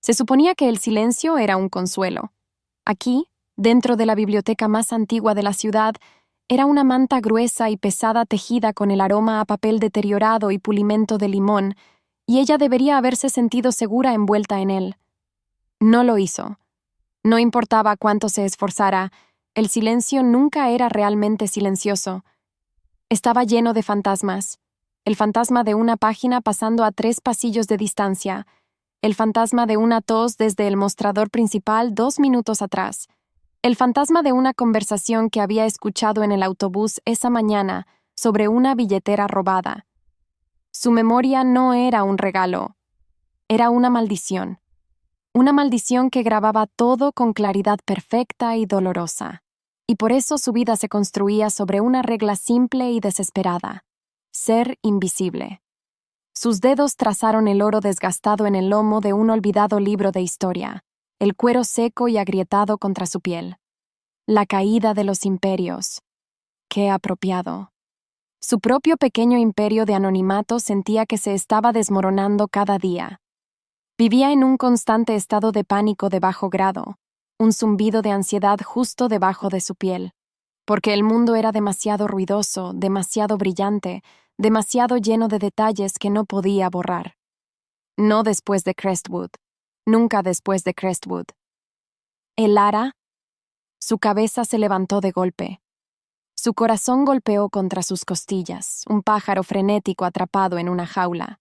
Se suponía que el silencio era un consuelo. Aquí, dentro de la biblioteca más antigua de la ciudad, era una manta gruesa y pesada tejida con el aroma a papel deteriorado y pulimento de limón, y ella debería haberse sentido segura envuelta en él. No lo hizo. No importaba cuánto se esforzara, el silencio nunca era realmente silencioso. Estaba lleno de fantasmas. El fantasma de una página pasando a 3 pasillos de distancia. El fantasma de una tos desde el mostrador principal 2 minutos atrás. El fantasma de una conversación que había escuchado en el autobús esa mañana sobre una billetera robada. Su memoria no era un regalo, era una maldición. Una maldición que grababa todo con claridad perfecta y dolorosa. Y por eso su vida se construía sobre una regla simple y desesperada: ser invisible. Sus dedos trazaron el oro desgastado en el lomo de un olvidado libro de historia, el cuero seco y agrietado contra su piel. La caída de los imperios. Qué apropiado. Su propio pequeño imperio de anonimato sentía que se estaba desmoronando cada día. Vivía en un constante estado de pánico de bajo grado, un zumbido de ansiedad justo debajo de su piel, porque el mundo era demasiado ruidoso, demasiado brillante, demasiado lleno de detalles que no podía borrar. No después de Crestwood, nunca después de Crestwood. El ara, su cabeza se levantó de golpe. Su corazón golpeó contra sus costillas, un pájaro frenético atrapado en una jaula.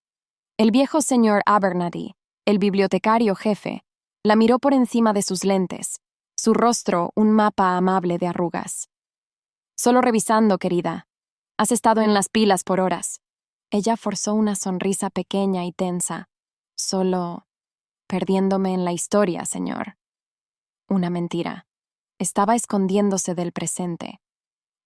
El viejo señor Abernathy, el bibliotecario jefe, la miró por encima de sus lentes, su rostro un mapa amable de arrugas. Solo revisando, querida. Has estado en las pilas por horas. Ella forzó una sonrisa pequeña y tensa. Solo perdiéndome en la historia, señor. Una mentira. Estaba escondiéndose del presente.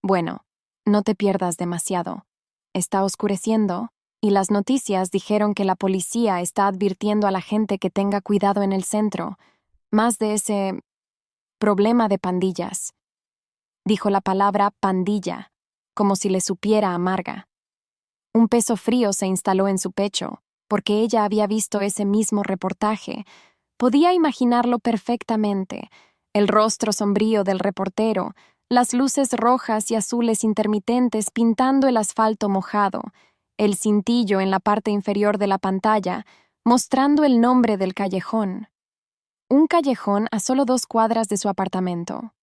Bueno, no te pierdas demasiado. Está oscureciendo, y las noticias dijeron que la policía está advirtiendo a la gente que tenga cuidado en el centro, más de ese problema de pandillas. Dijo la palabra pandilla, como si le supiera amarga. Un peso frío se instaló en su pecho, porque ella había visto ese mismo reportaje. Podía imaginarlo perfectamente, el rostro sombrío del reportero, las luces rojas y azules intermitentes pintando el asfalto mojado, el cintillo en la parte inferior de la pantalla, mostrando el nombre del callejón. Un callejón a solo 2 cuadras de su apartamento.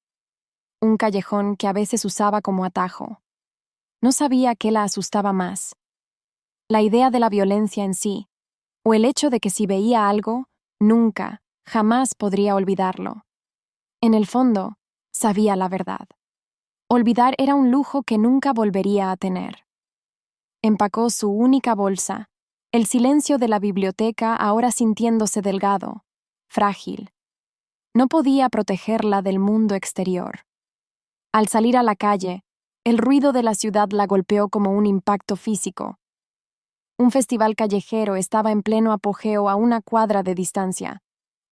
Un callejón que a veces usaba como atajo. No sabía qué la asustaba más. La idea de la violencia en sí, o el hecho de que si veía algo, nunca, jamás podría olvidarlo. En el fondo, sabía la verdad. Olvidar era un lujo que nunca volvería a tener. Empacó su única bolsa, el silencio de la biblioteca ahora sintiéndose delgado, frágil. No podía protegerla del mundo exterior. Al salir a la calle, el ruido de la ciudad la golpeó como un impacto físico. Un festival callejero estaba en pleno apogeo a 1 cuadra de distancia.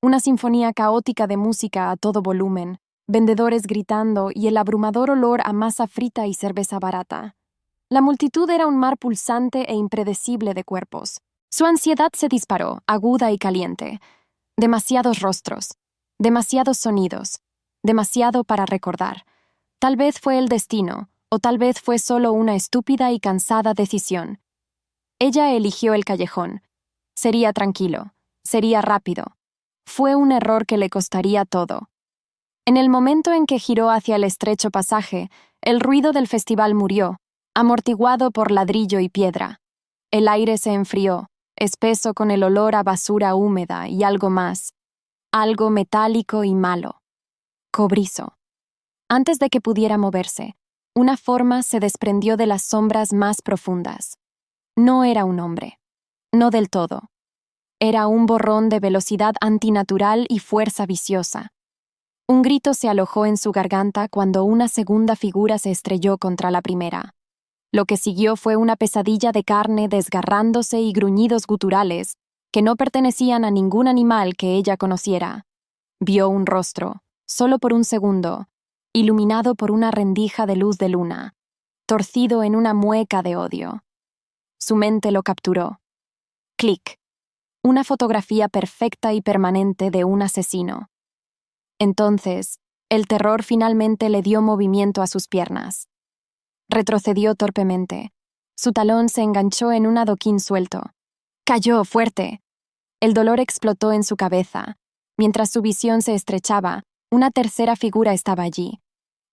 Una sinfonía caótica de música a todo volumen, vendedores gritando y el abrumador olor a masa frita y cerveza barata. La multitud era un mar pulsante e impredecible de cuerpos. Su ansiedad se disparó, aguda y caliente. Demasiados rostros, demasiados sonidos, demasiado para recordar. Tal vez fue el destino, o tal vez fue solo una estúpida y cansada decisión. Ella eligió el callejón. Sería tranquilo, sería rápido. Fue un error que le costaría todo. En el momento en que giró hacia el estrecho pasaje, el ruido del festival murió, amortiguado por ladrillo y piedra. El aire se enfrió, espeso con el olor a basura húmeda y algo más, algo metálico y malo. Cobrizo. Antes de que pudiera moverse, una forma se desprendió de las sombras más profundas. No era un hombre. No del todo. Era un borrón de velocidad antinatural y fuerza viciosa. Un grito se alojó en su garganta cuando una segunda figura se estrelló contra la primera. Lo que siguió fue una pesadilla de carne desgarrándose y gruñidos guturales que no pertenecían a ningún animal que ella conociera. Vio un rostro, solo por un segundo, iluminado por una rendija de luz de luna, torcido en una mueca de odio. Su mente lo capturó. Clic. una fotografía perfecta y permanente de un asesino. Entonces, el terror finalmente le dio movimiento a sus piernas. Retrocedió torpemente. Su talón se enganchó en un adoquín suelto. Cayó fuerte. El dolor explotó en su cabeza. Mientras su visión se estrechaba, una tercera figura estaba allí.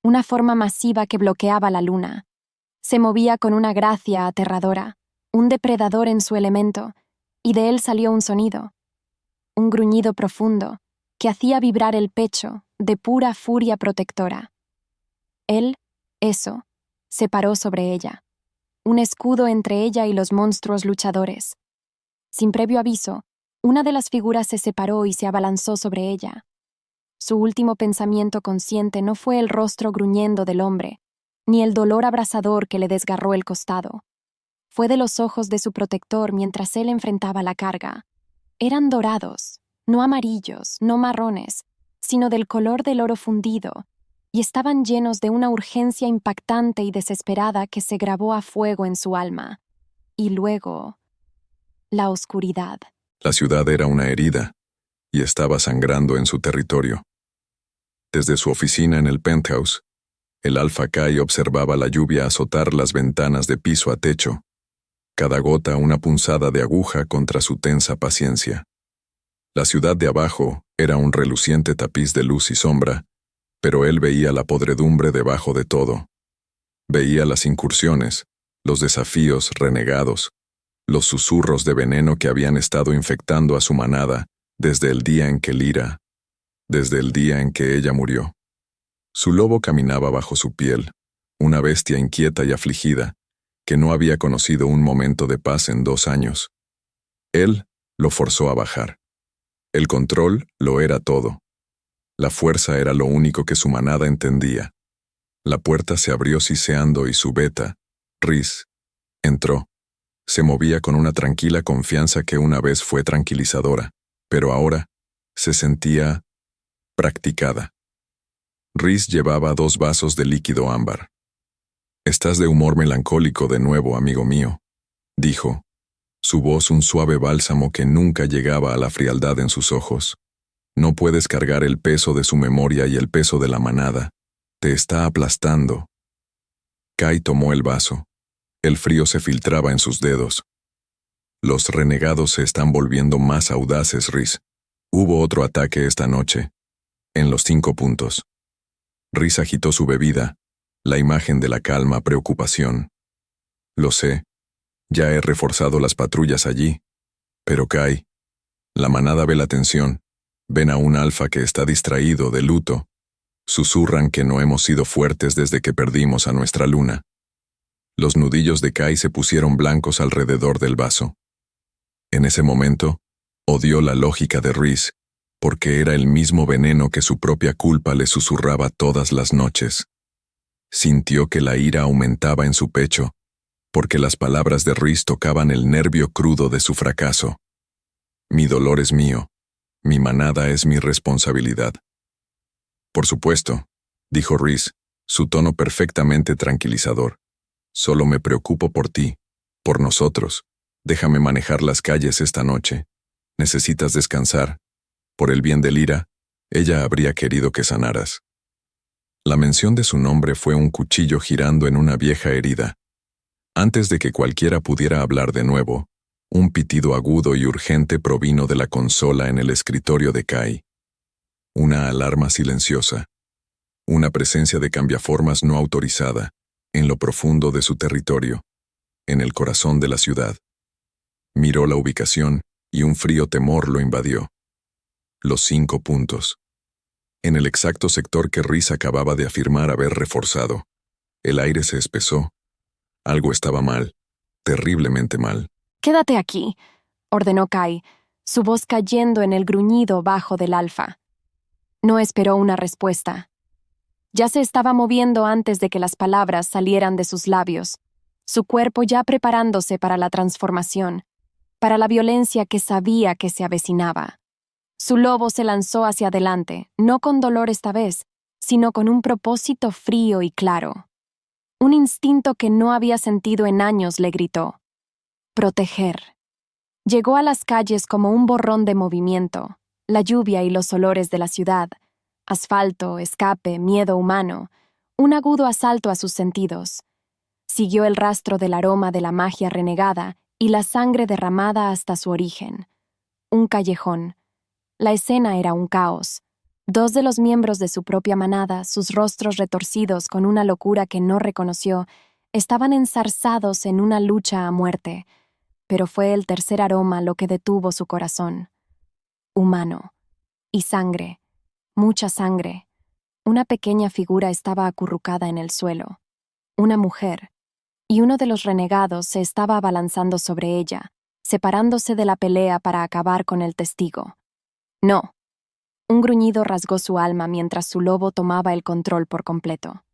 Una forma masiva que bloqueaba la luna. Se movía con una gracia aterradora, un depredador en su elemento, y de él salió un sonido. Un gruñido profundo, que hacía vibrar el pecho de pura furia protectora. Él, eso, se paró sobre ella, un escudo entre ella y los monstruos luchadores. Sin previo aviso, una de las figuras se separó y se abalanzó sobre ella. Su último pensamiento consciente no fue el rostro gruñendo del hombre, ni el dolor abrasador que le desgarró el costado. Fue de los ojos de su protector mientras él enfrentaba la carga. Eran dorados, no amarillos, no marrones, sino del color del oro fundido, y estaban llenos de una urgencia impactante y desesperada que se grabó a fuego en su alma. Y luego, la oscuridad. La ciudad era una herida, y estaba sangrando en su territorio. Desde su oficina en el penthouse, el Alpha Kai observaba la lluvia azotar las ventanas de piso a techo, cada gota una punzada de aguja contra su tensa paciencia. La ciudad de abajo era un reluciente tapiz de luz y sombra, pero él veía la podredumbre debajo de todo. Veía las incursiones, los desafíos renegados, los susurros de veneno que habían estado infectando a su manada desde el día en que Lyra, desde el día en que ella murió. Su lobo caminaba bajo su piel, una bestia inquieta y afligida, que no había conocido un momento de paz en 2 años. Él lo forzó a bajar. El control lo era todo. La fuerza era lo único que su manada entendía. La puerta se abrió siseando y su beta, Rhys, entró. Se movía con una tranquila confianza que una vez fue tranquilizadora, pero ahora se sentía practicada. Rhys llevaba 2 vasos de líquido ámbar. «Estás de humor melancólico de nuevo, amigo mío», dijo, su voz un suave bálsamo que nunca llegaba a la frialdad en sus ojos. «No puedes cargar el peso de su memoria y el peso de la manada. Te está aplastando». Kai tomó el vaso. El frío se filtraba en sus dedos. «Los renegados se están volviendo más audaces, Rhys. Hubo otro ataque esta noche. En los 5 puntos». Rhys agitó su bebida, la imagen de la calma preocupación. «Lo sé. Ya he reforzado las patrullas allí. Pero Kai, la manada ve la tensión. Ven a un alfa que está distraído, de luto. Susurran que no hemos sido fuertes desde que perdimos a nuestra luna». Los nudillos de Kai se pusieron blancos alrededor del vaso. En ese momento, odió la lógica de Rhys, porque era el mismo veneno que su propia culpa le susurraba todas las noches. Sintió que la ira aumentaba en su pecho, porque las palabras de Rhys tocaban el nervio crudo de su fracaso. «Mi dolor es mío. Mi manada es mi responsabilidad». «Por supuesto», dijo Rhys, su tono perfectamente tranquilizador. «Solo me preocupo por ti, por nosotros. Déjame manejar las calles esta noche. Necesitas descansar. Por el bien de Lyra, ella habría querido que sanaras». La mención de su nombre fue un cuchillo girando en una vieja herida. Antes de que cualquiera pudiera hablar de nuevo, un pitido agudo y urgente provino de la consola en el escritorio de Kai. Una alarma silenciosa. Una presencia de cambiaformas no autorizada, en lo profundo de su territorio, en el corazón de la ciudad. Miró la ubicación y un frío temor lo invadió. Los 5 puntos. En el exacto sector que Rhys acababa de afirmar haber reforzado. El aire se espesó. Algo estaba mal, terriblemente mal. «Quédate aquí», ordenó Kai, su voz cayendo en el gruñido bajo del alfa. No esperó una respuesta. Ya se estaba moviendo antes de que las palabras salieran de sus labios, su cuerpo ya preparándose para la transformación, para la violencia que sabía que se avecinaba. Su lobo se lanzó hacia adelante, no con dolor esta vez, sino con un propósito frío y claro. Un instinto que no había sentido en años le gritó: «Proteger». Llegó a las calles como un borrón de movimiento, la lluvia y los olores de la ciudad, asfalto, escape, miedo humano, un agudo asalto a sus sentidos. Siguió el rastro del aroma de la magia renegada y la sangre derramada hasta su origen. Un callejón. La escena era un caos. Dos de los miembros de su propia manada, sus rostros retorcidos con una locura que no reconoció, estaban enzarzados en una lucha a muerte, pero fue el tercer aroma lo que detuvo su corazón. Humano. Y sangre. Mucha sangre. Una pequeña figura estaba acurrucada en el suelo. Una mujer. Y uno de los renegados se estaba abalanzando sobre ella, separándose de la pelea para acabar con el testigo. No. Un gruñido rasgó su alma mientras su lobo tomaba el control por completo.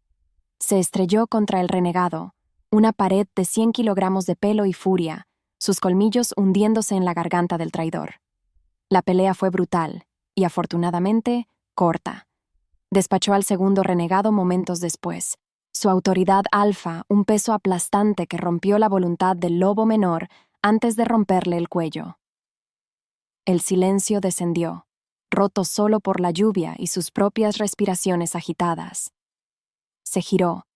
Se estrelló contra el renegado, una pared de 100 kilogramos de pelo y furia, sus colmillos hundiéndose en la garganta del traidor. La pelea fue brutal y, afortunadamente, corta. Despachó al segundo renegado momentos después. Su autoridad alfa, un peso aplastante que rompió la voluntad del lobo menor antes de romperle el cuello. El silencio descendió, roto solo por la lluvia y sus propias respiraciones agitadas. Se giró,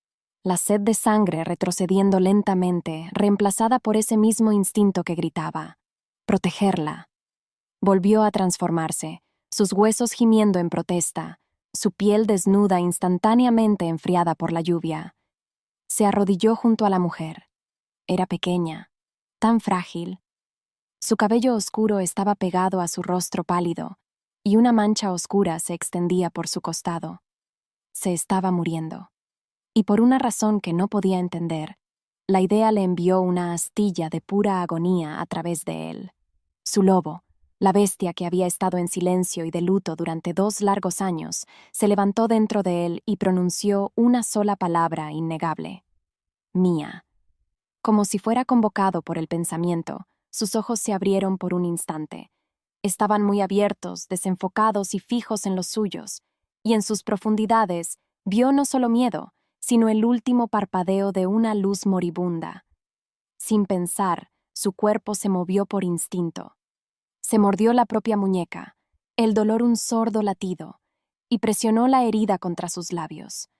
la sed de sangre retrocediendo lentamente, reemplazada por ese mismo instinto que gritaba: protegerla. Volvió a transformarse, sus huesos gimiendo en protesta, su piel desnuda instantáneamente enfriada por la lluvia. Se arrodilló junto a la mujer. Era pequeña, tan frágil. Su cabello oscuro estaba pegado a su rostro pálido, y una mancha oscura se extendía por su costado. Se estaba muriendo. Y por una razón que no podía entender, la idea le envió una astilla de pura agonía a través de él. Su lobo, la bestia que había estado en silencio y de luto durante 2 largos años, se levantó dentro de él y pronunció una sola palabra innegable: mía. Como si fuera convocado por el pensamiento, sus ojos se abrieron por un instante. Estaban muy abiertos, desenfocados y fijos en los suyos, y en sus profundidades vio no solo miedo, sino el último parpadeo de una luz moribunda. Sin pensar, su cuerpo se movió por instinto. Se mordió la propia muñeca, el dolor un sordo latido, y presionó la herida contra sus labios.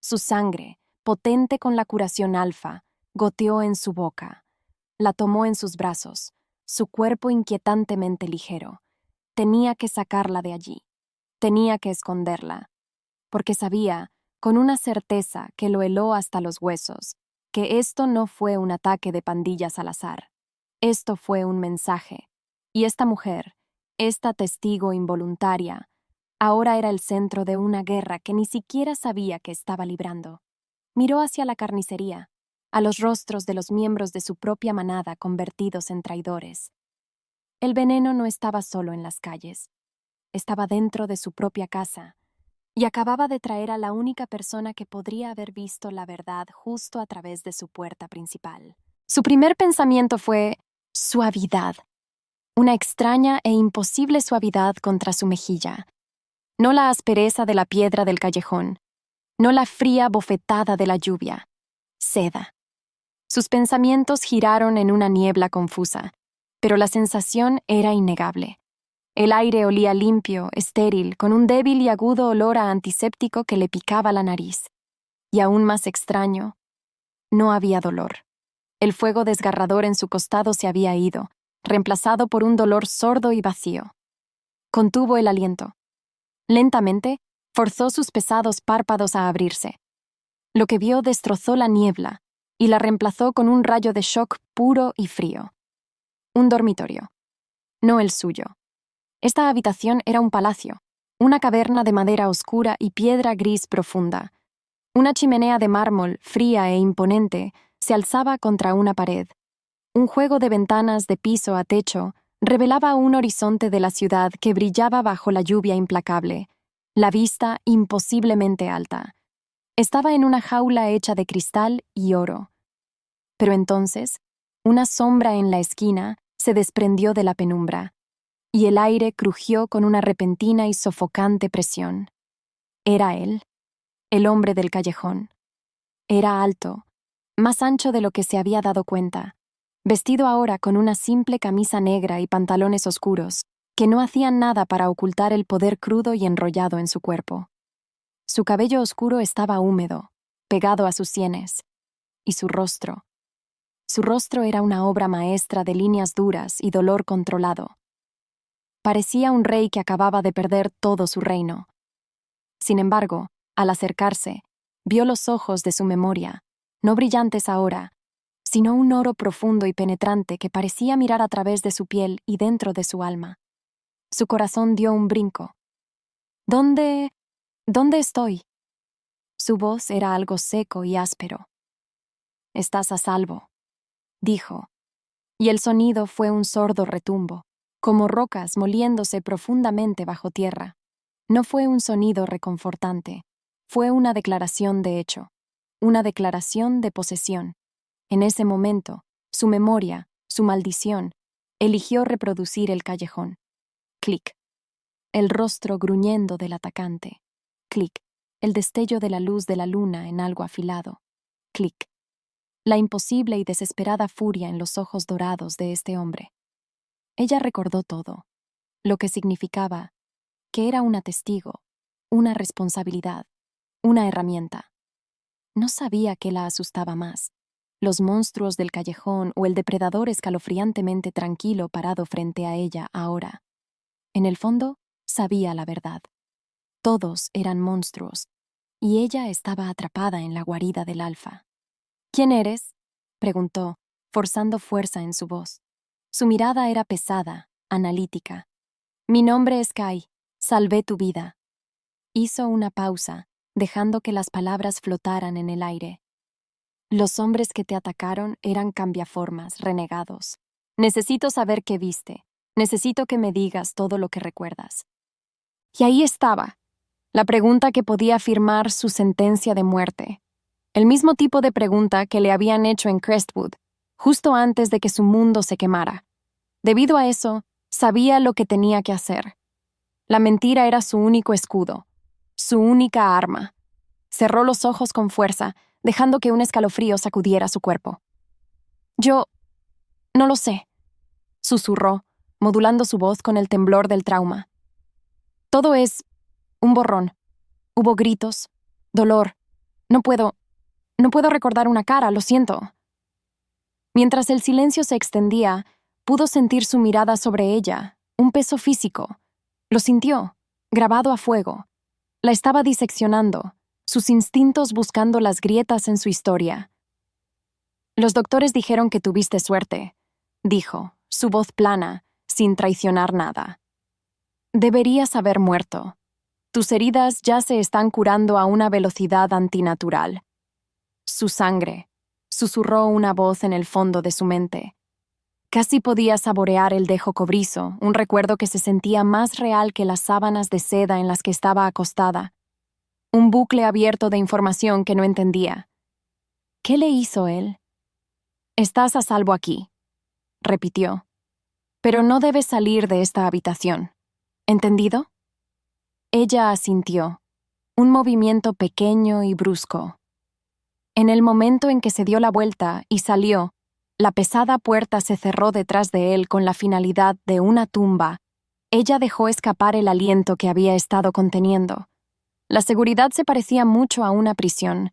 Su sangre, potente con la curación alfa, goteó en su boca. La tomó en sus brazos, su cuerpo inquietantemente ligero. Tenía que sacarla de allí. Tenía que esconderla. Porque sabía, con una certeza que lo heló hasta los huesos, que esto no fue un ataque de pandillas al azar. Esto fue un mensaje. Y esta mujer, esta testigo involuntaria, ahora era el centro de una guerra que ni siquiera sabía que estaba librando. Miró hacia la carnicería, a los rostros de los miembros de su propia manada convertidos en traidores. El veneno no estaba solo en las calles, estaba dentro de su propia casa, y acababa de traer a la única persona que podría haber visto la verdad justo a través de su puerta principal. Su primer pensamiento fue suavidad, una extraña e imposible suavidad contra su mejilla. No la aspereza de la piedra del callejón, no la fría bofetada de la lluvia. Seda. Sus pensamientos giraron en una niebla confusa, pero la sensación era innegable. El aire olía limpio, estéril, con un débil y agudo olor a antiséptico que le picaba la nariz. Y aún más extraño, no había dolor. El fuego desgarrador en su costado se había ido, reemplazado por un dolor sordo y vacío. Contuvo el aliento. Lentamente, forzó sus pesados párpados a abrirse. Lo que vio destrozó la niebla y la reemplazó con un rayo de shock puro y frío. Un dormitorio. No el suyo. Esta habitación era un palacio, una caverna de madera oscura y piedra gris profunda. Una chimenea de mármol, fría e imponente, se alzaba contra una pared. Un juego de ventanas de piso a techo revelaba un horizonte de la ciudad que brillaba bajo la lluvia implacable, la vista imposiblemente alta. Estaba en una jaula hecha de cristal y oro. Pero entonces, una sombra en la esquina se desprendió de la penumbra, y el aire crujió con una repentina y sofocante presión. Era él, el hombre del callejón. Era alto, más ancho de lo que se había dado cuenta, vestido ahora con una simple camisa negra y pantalones oscuros, que no hacían nada para ocultar el poder crudo y enrollado en su cuerpo. Su cabello oscuro estaba húmedo, pegado a sus sienes, y su rostro. Su rostro era una obra maestra de líneas duras y dolor controlado. Parecía un rey que acababa de perder todo su reino. Sin embargo, al acercarse, vio los ojos de su memoria, no brillantes ahora, sino un oro profundo y penetrante que parecía mirar a través de su piel y dentro de su alma. Su corazón dio un brinco. ¿Dónde estoy? Su voz era algo seco y áspero. Estás a salvo, dijo, y el sonido fue un sordo retumbo, como rocas moliéndose profundamente bajo tierra. No fue un sonido reconfortante, fue una declaración de hecho, una declaración de posesión. En ese momento, su memoria, su maldición, eligió reproducir el callejón. Clic. El rostro gruñendo del atacante. Clic. El destello de la luz de la luna en algo afilado. Clic. La imposible y desesperada furia en los ojos dorados de este hombre. Ella recordó todo, lo que significaba, que era una testigo, una responsabilidad, una herramienta. No sabía qué la asustaba más, los monstruos del callejón o el depredador escalofriantemente tranquilo parado frente a ella ahora. En el fondo, sabía la verdad. Todos eran monstruos, y ella estaba atrapada en la guarida del alfa. ¿Quién eres?, preguntó, forzando fuerza en su voz. Su mirada era pesada, analítica. Mi nombre es Kai. Salvé tu vida. Hizo una pausa, dejando que las palabras flotaran en el aire. Los hombres que te atacaron eran cambiaformas, renegados. Necesito saber qué viste. Necesito que me digas todo lo que recuerdas. Y ahí estaba, la pregunta que podía firmar su sentencia de muerte. El mismo tipo de pregunta que le habían hecho en Crestwood, justo antes de que su mundo se quemara. Debido a eso, sabía lo que tenía que hacer. La mentira era su único escudo, su única arma. Cerró los ojos con fuerza, dejando que un escalofrío sacudiera su cuerpo. Yo no lo sé, susurró, modulando su voz con el temblor del trauma. Todo es un borrón. Hubo gritos, dolor. No puedo recordar una cara, lo siento. Mientras el silencio se extendía, pudo sentir su mirada sobre ella, un peso físico. Lo sintió, grabado a fuego. La estaba diseccionando, sus instintos buscando las grietas en su historia. Los doctores dijeron que tuviste suerte, dijo, su voz plana, sin traicionar nada. Deberías haber muerto. Tus heridas ya se están curando a una velocidad antinatural. Su sangre, susurró una voz en el fondo de su mente. Casi podía saborear el dejo cobrizo, un recuerdo que se sentía más real que las sábanas de seda en las que estaba acostada. Un bucle abierto de información que no entendía. ¿Qué le hizo él? Estás a salvo aquí, repitió. Pero no debes salir de esta habitación. ¿Entendido? Ella asintió, un movimiento pequeño y brusco. En el momento en que se dio la vuelta y salió, la pesada puerta se cerró detrás de él con la finalidad de una tumba. Ella dejó escapar el aliento que había estado conteniendo. La seguridad se parecía mucho a una prisión,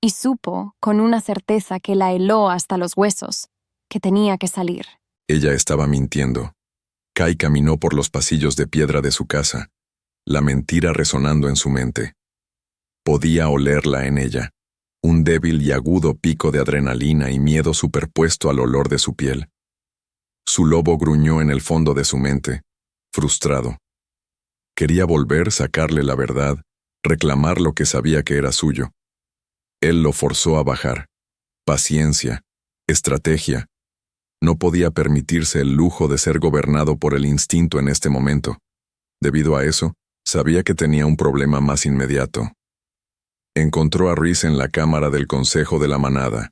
y supo, con una certeza que la heló hasta los huesos, que tenía que salir. Ella estaba mintiendo. Kai caminó por los pasillos de piedra de su casa, la mentira resonando en su mente. Podía olerla en ella, un débil y agudo pico de adrenalina y miedo superpuesto al olor de su piel. Su lobo gruñó en el fondo de su mente, frustrado. Quería volver, sacarle la verdad, reclamar lo que sabía que era suyo. Él lo forzó a bajar. Paciencia, estrategia. No podía permitirse el lujo de ser gobernado por el instinto en este momento. Debido a eso, sabía que tenía un problema más inmediato. Encontró a Rhys en la cámara del Consejo de la Manada,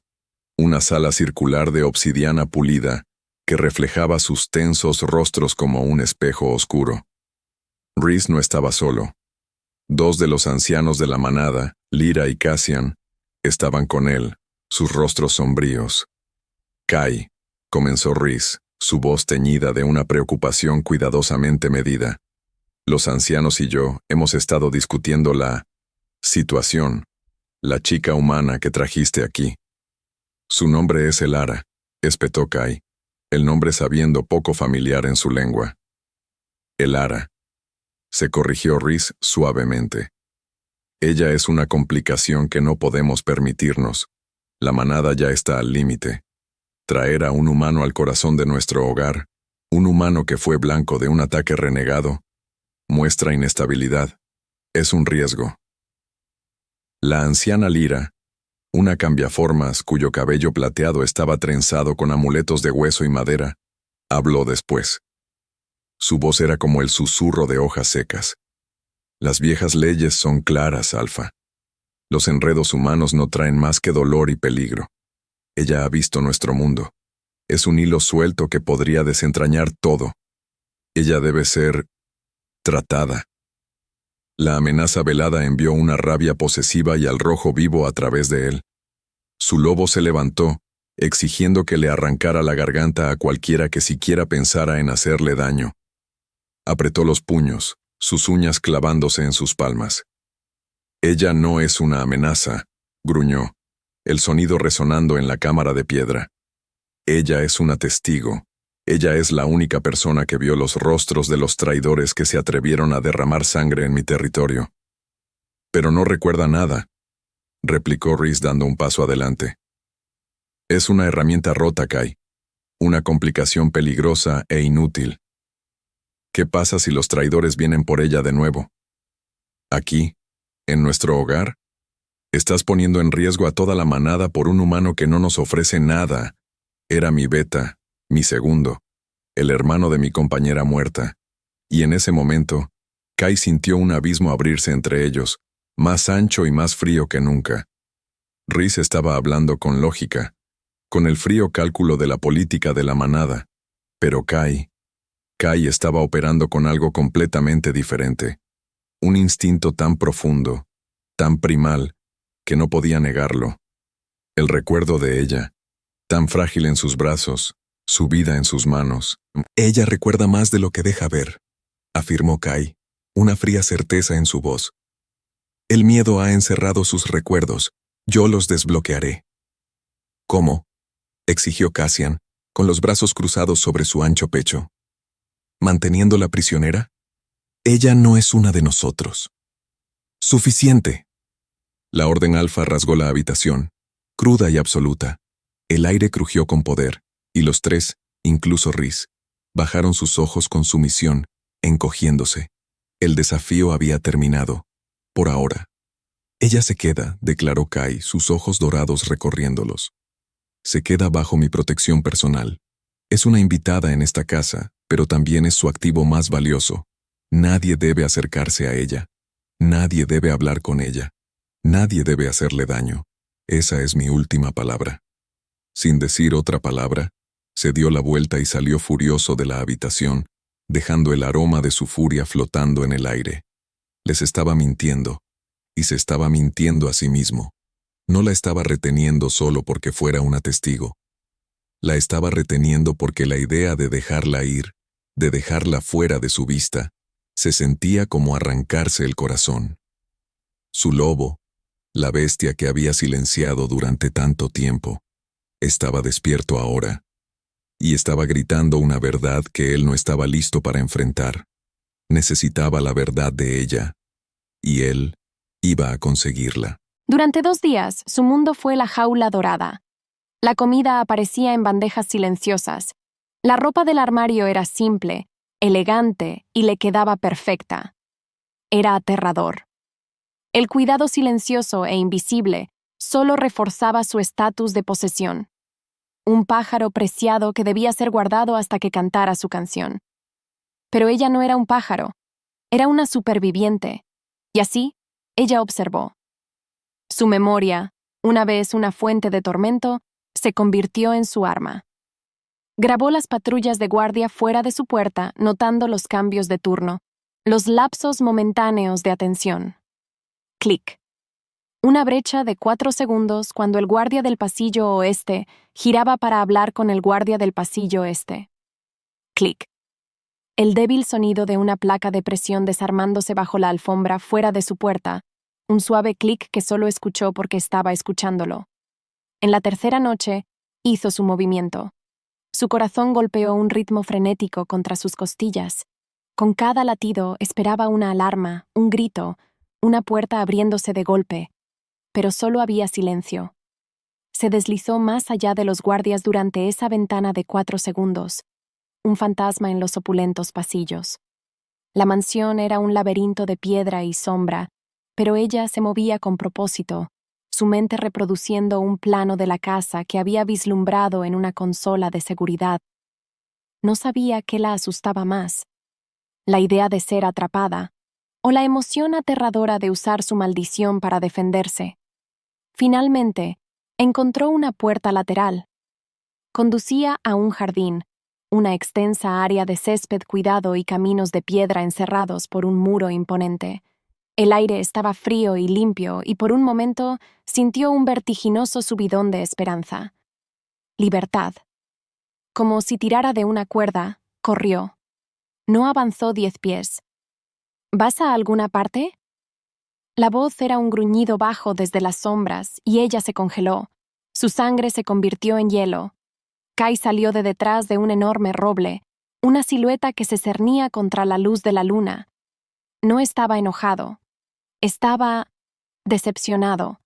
una sala circular de obsidiana pulida que reflejaba sus tensos rostros como un espejo oscuro. Rhys no estaba solo. Dos de los ancianos de la manada, Lyra y Cassian, estaban con él, sus rostros sombríos. Kai, comenzó Rhys, su voz teñida de una preocupación cuidadosamente medida. Los ancianos y yo hemos estado discutiendo la situación, la chica humana que trajiste aquí. Su nombre es Elara, espetó Kai, el nombre sabiendo poco familiar en su lengua. Elara, se corrigió Rhys suavemente. Ella es una complicación que no podemos permitirnos. La manada ya está al límite. Traer a un humano al corazón de nuestro hogar, un humano que fue blanco de un ataque renegado, muestra inestabilidad. Es un riesgo. La anciana Lyra, una cambiaformas cuyo cabello plateado estaba trenzado con amuletos de hueso y madera, habló después. Su voz era como el susurro de hojas secas. Las viejas leyes son claras, Alfa. Los enredos humanos no traen más que dolor y peligro. Ella ha visto nuestro mundo. Es un hilo suelto que podría desentrañar todo. Ella debe ser tratada. La amenaza velada envió una rabia posesiva y al rojo vivo a través de él. Su lobo se levantó, exigiendo que le arrancara la garganta a cualquiera que siquiera pensara en hacerle daño. Apretó los puños, sus uñas clavándose en sus palmas. Ella no es una amenaza, gruñó, el sonido resonando en la cámara de piedra. Ella es una testigo. Ella es la única persona que vio los rostros de los traidores que se atrevieron a derramar sangre en mi territorio. Pero no recuerda nada, replicó Rhys dando un paso adelante. Es una herramienta rota, Kai. Una complicación peligrosa e inútil. ¿Qué pasa si los traidores vienen por ella de nuevo? Aquí, en nuestro hogar, estás poniendo en riesgo a toda la manada por un humano que no nos ofrece nada. Era mi beta, mi segundo, el hermano de mi compañera muerta. Y en ese momento, Kai sintió un abismo abrirse entre ellos, más ancho y más frío que nunca. Rhys estaba hablando con lógica, con el frío cálculo de la política de la manada, pero Kai estaba operando con algo completamente diferente. Un instinto tan profundo, tan primal, que no podía negarlo. El recuerdo de ella, tan frágil en sus brazos, su vida en sus manos. Ella recuerda más de lo que deja ver, afirmó Kai, una fría certeza en su voz. El miedo ha encerrado sus recuerdos, yo los desbloquearé. ¿Cómo?, exigió Cassian, con los brazos cruzados sobre su ancho pecho. ¿Manteniéndola prisionera? Ella no es una de nosotros. Suficiente. La Orden Alfa rasgó la habitación, cruda y absoluta. El aire crujió con poder, y los tres, incluso Rhys, bajaron sus ojos con sumisión, encogiéndose. El desafío había terminado, por ahora. Ella se queda, declaró Kai, sus ojos dorados recorriéndolos. Se queda bajo mi protección personal. Es una invitada en esta casa, pero también es su activo más valioso. Nadie debe acercarse a ella. Nadie debe hablar con ella. Nadie debe hacerle daño. Esa es mi última palabra. Sin decir otra palabra, se dio la vuelta y salió furioso de la habitación, dejando el aroma de su furia flotando en el aire. Les estaba mintiendo, y se estaba mintiendo a sí mismo. No la estaba reteniendo solo porque fuera una testigo. La estaba reteniendo porque la idea de dejarla ir, de dejarla fuera de su vista, se sentía como arrancarse el corazón. Su lobo, la bestia que había silenciado durante tanto tiempo, estaba despierto ahora, y estaba gritando una verdad que él no estaba listo para enfrentar. Necesitaba la verdad de ella, y él iba a conseguirla. Durante 2 días, su mundo fue la jaula dorada. La comida aparecía en bandejas silenciosas. La ropa del armario era simple, elegante y le quedaba perfecta. Era aterrador. El cuidado silencioso e invisible solo reforzaba su estatus de posesión. Un pájaro preciado que debía ser guardado hasta que cantara su canción. Pero ella no era un pájaro, era una superviviente, y así ella observó. Su memoria, una vez una fuente de tormento, se convirtió en su arma. Grabó las patrullas de guardia fuera de su puerta, notando los cambios de turno, los lapsos momentáneos de atención. Clic. Una brecha de 4 segundos cuando el guardia del pasillo oeste giraba para hablar con el guardia del pasillo este. Clic. El débil sonido de una placa de presión desarmándose bajo la alfombra fuera de su puerta, un suave clic que solo escuchó porque estaba escuchándolo. En la tercera noche, hizo su movimiento. Su corazón golpeó un ritmo frenético contra sus costillas. Con cada latido esperaba una alarma, un grito, una puerta abriéndose de golpe. Pero solo había silencio. Se deslizó más allá de los guardias durante esa ventana de 4 segundos, un fantasma en los opulentos pasillos. La mansión era un laberinto de piedra y sombra, pero ella se movía con propósito, su mente reproduciendo un plano de la casa que había vislumbrado en una consola de seguridad. No sabía qué la asustaba más, la idea de ser atrapada, o la emoción aterradora de usar su maldición para defenderse. Finalmente, encontró una puerta lateral. Conducía a un jardín, una extensa área de césped cuidado y caminos de piedra encerrados por un muro imponente. El aire estaba frío y limpio y por un momento sintió un vertiginoso subidón de esperanza. Libertad. Como si tirara de una cuerda, corrió. No avanzó 10 pies. ¿Vas a alguna parte? La voz era un gruñido bajo desde las sombras y ella se congeló. Su sangre se convirtió en hielo. Kai salió de detrás de un enorme roble, una silueta que se cernía contra la luz de la luna. No estaba enojado. Estaba decepcionado,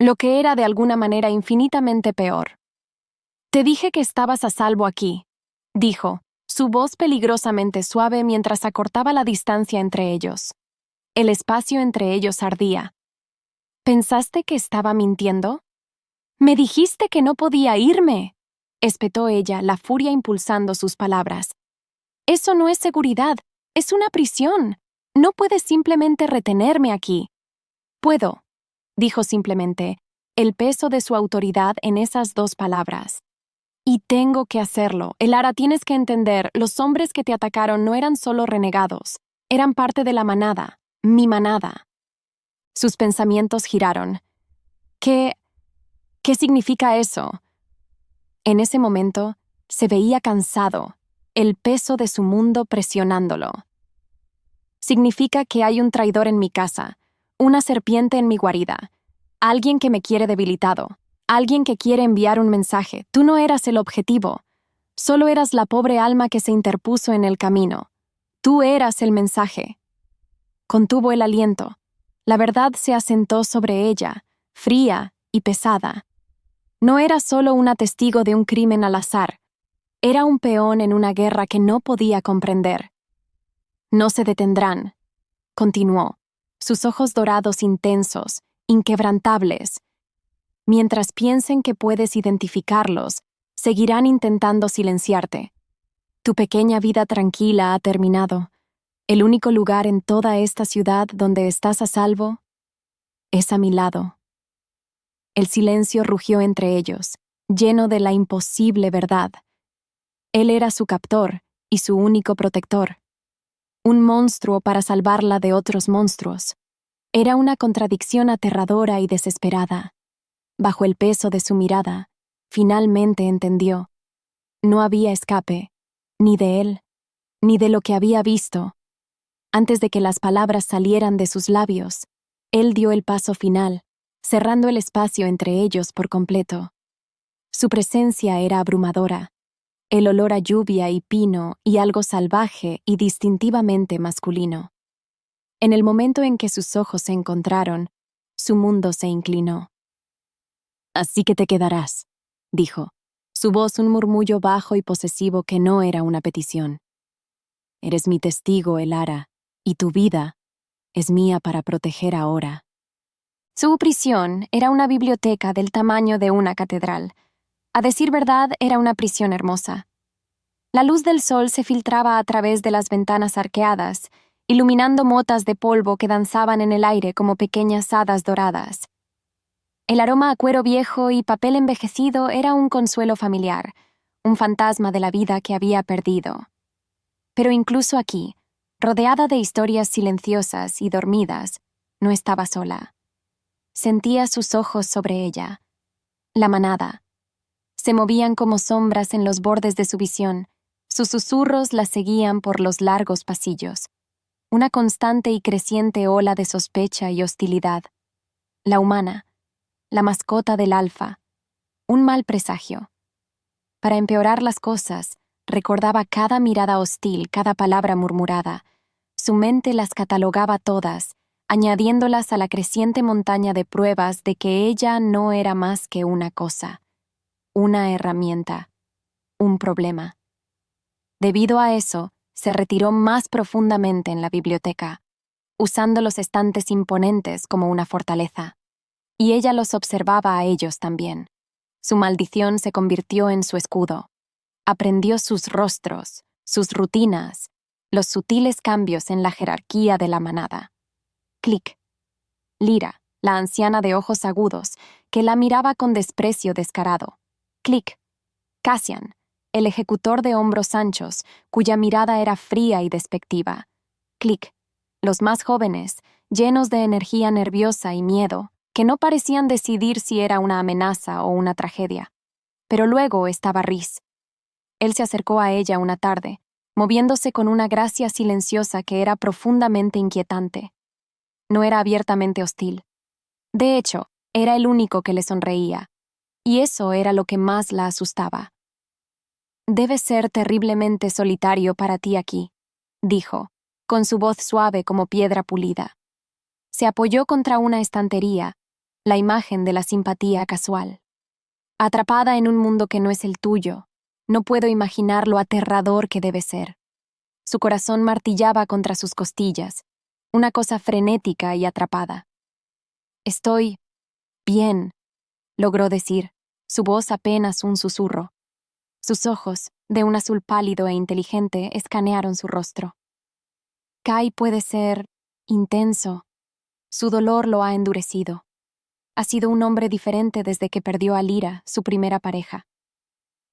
lo que era de alguna manera infinitamente peor. «Te dije que estabas a salvo aquí», dijo, su voz peligrosamente suave mientras acortaba la distancia entre ellos. El espacio entre ellos ardía. «¿Pensaste que estaba mintiendo? Me dijiste que no podía irme», espetó ella, la furia impulsando sus palabras. «Eso no es seguridad, es una prisión. No puedes simplemente retenerme aquí». «Puedo», dijo simplemente, el peso de su autoridad en esas 2 palabras. «Y tengo que hacerlo. Elara, tienes que entender, los hombres que te atacaron no eran solo renegados, eran parte de la manada, mi manada». Sus pensamientos giraron. ¿Qué significa eso? En ese momento, se veía cansado, el peso de su mundo presionándolo. Significa que hay un traidor en mi casa, una serpiente en mi guarida, alguien que me quiere debilitado, alguien que quiere enviar un mensaje. Tú no eras el objetivo, solo eras la pobre alma que se interpuso en el camino. Tú eras el mensaje. Contuvo el aliento. La verdad se asentó sobre ella, fría y pesada. No era solo una testigo de un crimen al azar, era un peón en una guerra que no podía comprender. «No se detendrán», continuó, sus ojos dorados intensos, inquebrantables. «Mientras piensen que puedes identificarlos, seguirán intentando silenciarte. Tu pequeña vida tranquila ha terminado. El único lugar en toda esta ciudad donde estás a salvo es a mi lado». El silencio rugió entre ellos, lleno de la imposible verdad. Él era su captor y su único protector. Un monstruo para salvarla de otros monstruos. Era una contradicción aterradora y desesperada. Bajo el peso de su mirada, finalmente entendió. No había escape, ni de él, ni de lo que había visto. Antes de que las palabras salieran de sus labios, él dio el paso final, cerrando el espacio entre ellos por completo. Su presencia era abrumadora, el olor a lluvia y pino y algo salvaje y distintivamente masculino. En el momento en que sus ojos se encontraron, su mundo se inclinó. «Así que te quedarás», dijo, su voz un murmullo bajo y posesivo que no era una petición. «Eres mi testigo, Elara, y tu vida es mía para proteger ahora». Su prisión era una biblioteca del tamaño de una catedral. A decir verdad, era una prisión hermosa. La luz del sol se filtraba a través de las ventanas arqueadas, iluminando motas de polvo que danzaban en el aire como pequeñas hadas doradas. El aroma a cuero viejo y papel envejecido era un consuelo familiar, un fantasma de la vida que había perdido. Pero incluso aquí, rodeada de historias silenciosas y dormidas, no estaba sola. Sentía sus ojos sobre ella. La manada. Se movían como sombras en los bordes de su visión. Sus susurros la seguían por los largos pasillos. Una constante y creciente ola de sospecha y hostilidad. La humana, la mascota del alfa. Un mal presagio. Para empeorar las cosas, recordaba cada mirada hostil, cada palabra murmurada. Su mente las catalogaba todas, añadiéndolas a la creciente montaña de pruebas de que ella no era más que una cosa, una herramienta, un problema. Debido a eso, se retiró más profundamente en la biblioteca, usando los estantes imponentes como una fortaleza. Y ella los observaba a ellos también. Su maldición se convirtió en su escudo. Aprendió sus rostros, sus rutinas, los sutiles cambios en la jerarquía de la manada. Clic. Lyra, la anciana de ojos agudos, que la miraba con desprecio descarado. Clic. Cassian, el ejecutor de hombros anchos, cuya mirada era fría y despectiva. Clic. Los más jóvenes, llenos de energía nerviosa y miedo, que no parecían decidir si era una amenaza o una tragedia. Pero luego estaba Rhys. Él se acercó a ella una tarde, moviéndose con una gracia silenciosa que era profundamente inquietante. No era abiertamente hostil. De hecho, era el único que le sonreía, y eso era lo que más la asustaba. «Debe ser terriblemente solitario para ti aquí», dijo, con su voz suave como piedra pulida. Se apoyó contra una estantería, la imagen de la simpatía casual. «Atrapada en un mundo que no es el tuyo, no puedo imaginar lo aterrador que debe ser». Su corazón martillaba contra sus costillas, una cosa frenética y atrapada. «Estoy bien», logró decir, su voz apenas un susurro. Sus ojos, de un azul pálido e inteligente, escanearon su rostro. Kai puede ser intenso. Su dolor lo ha endurecido. Ha sido un hombre diferente desde que perdió a Lyra, su primera pareja.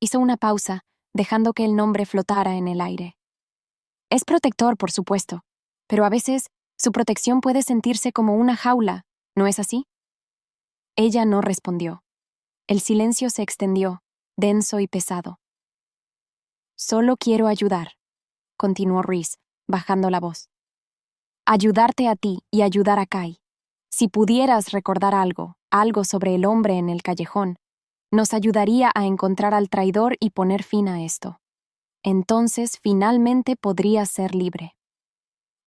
Hizo una pausa, dejando que el nombre flotara en el aire. Es protector, por supuesto, pero a veces su protección puede sentirse como una jaula, ¿no es así? Ella no respondió. El silencio se extendió, denso y pesado. «Solo quiero ayudar», continuó Rhys, bajando la voz. «Ayudarte a ti y ayudar a Kai. Si pudieras recordar algo sobre el hombre en el callejón, nos ayudaría a encontrar al traidor y poner fin a esto. Entonces, finalmente podrías ser libre».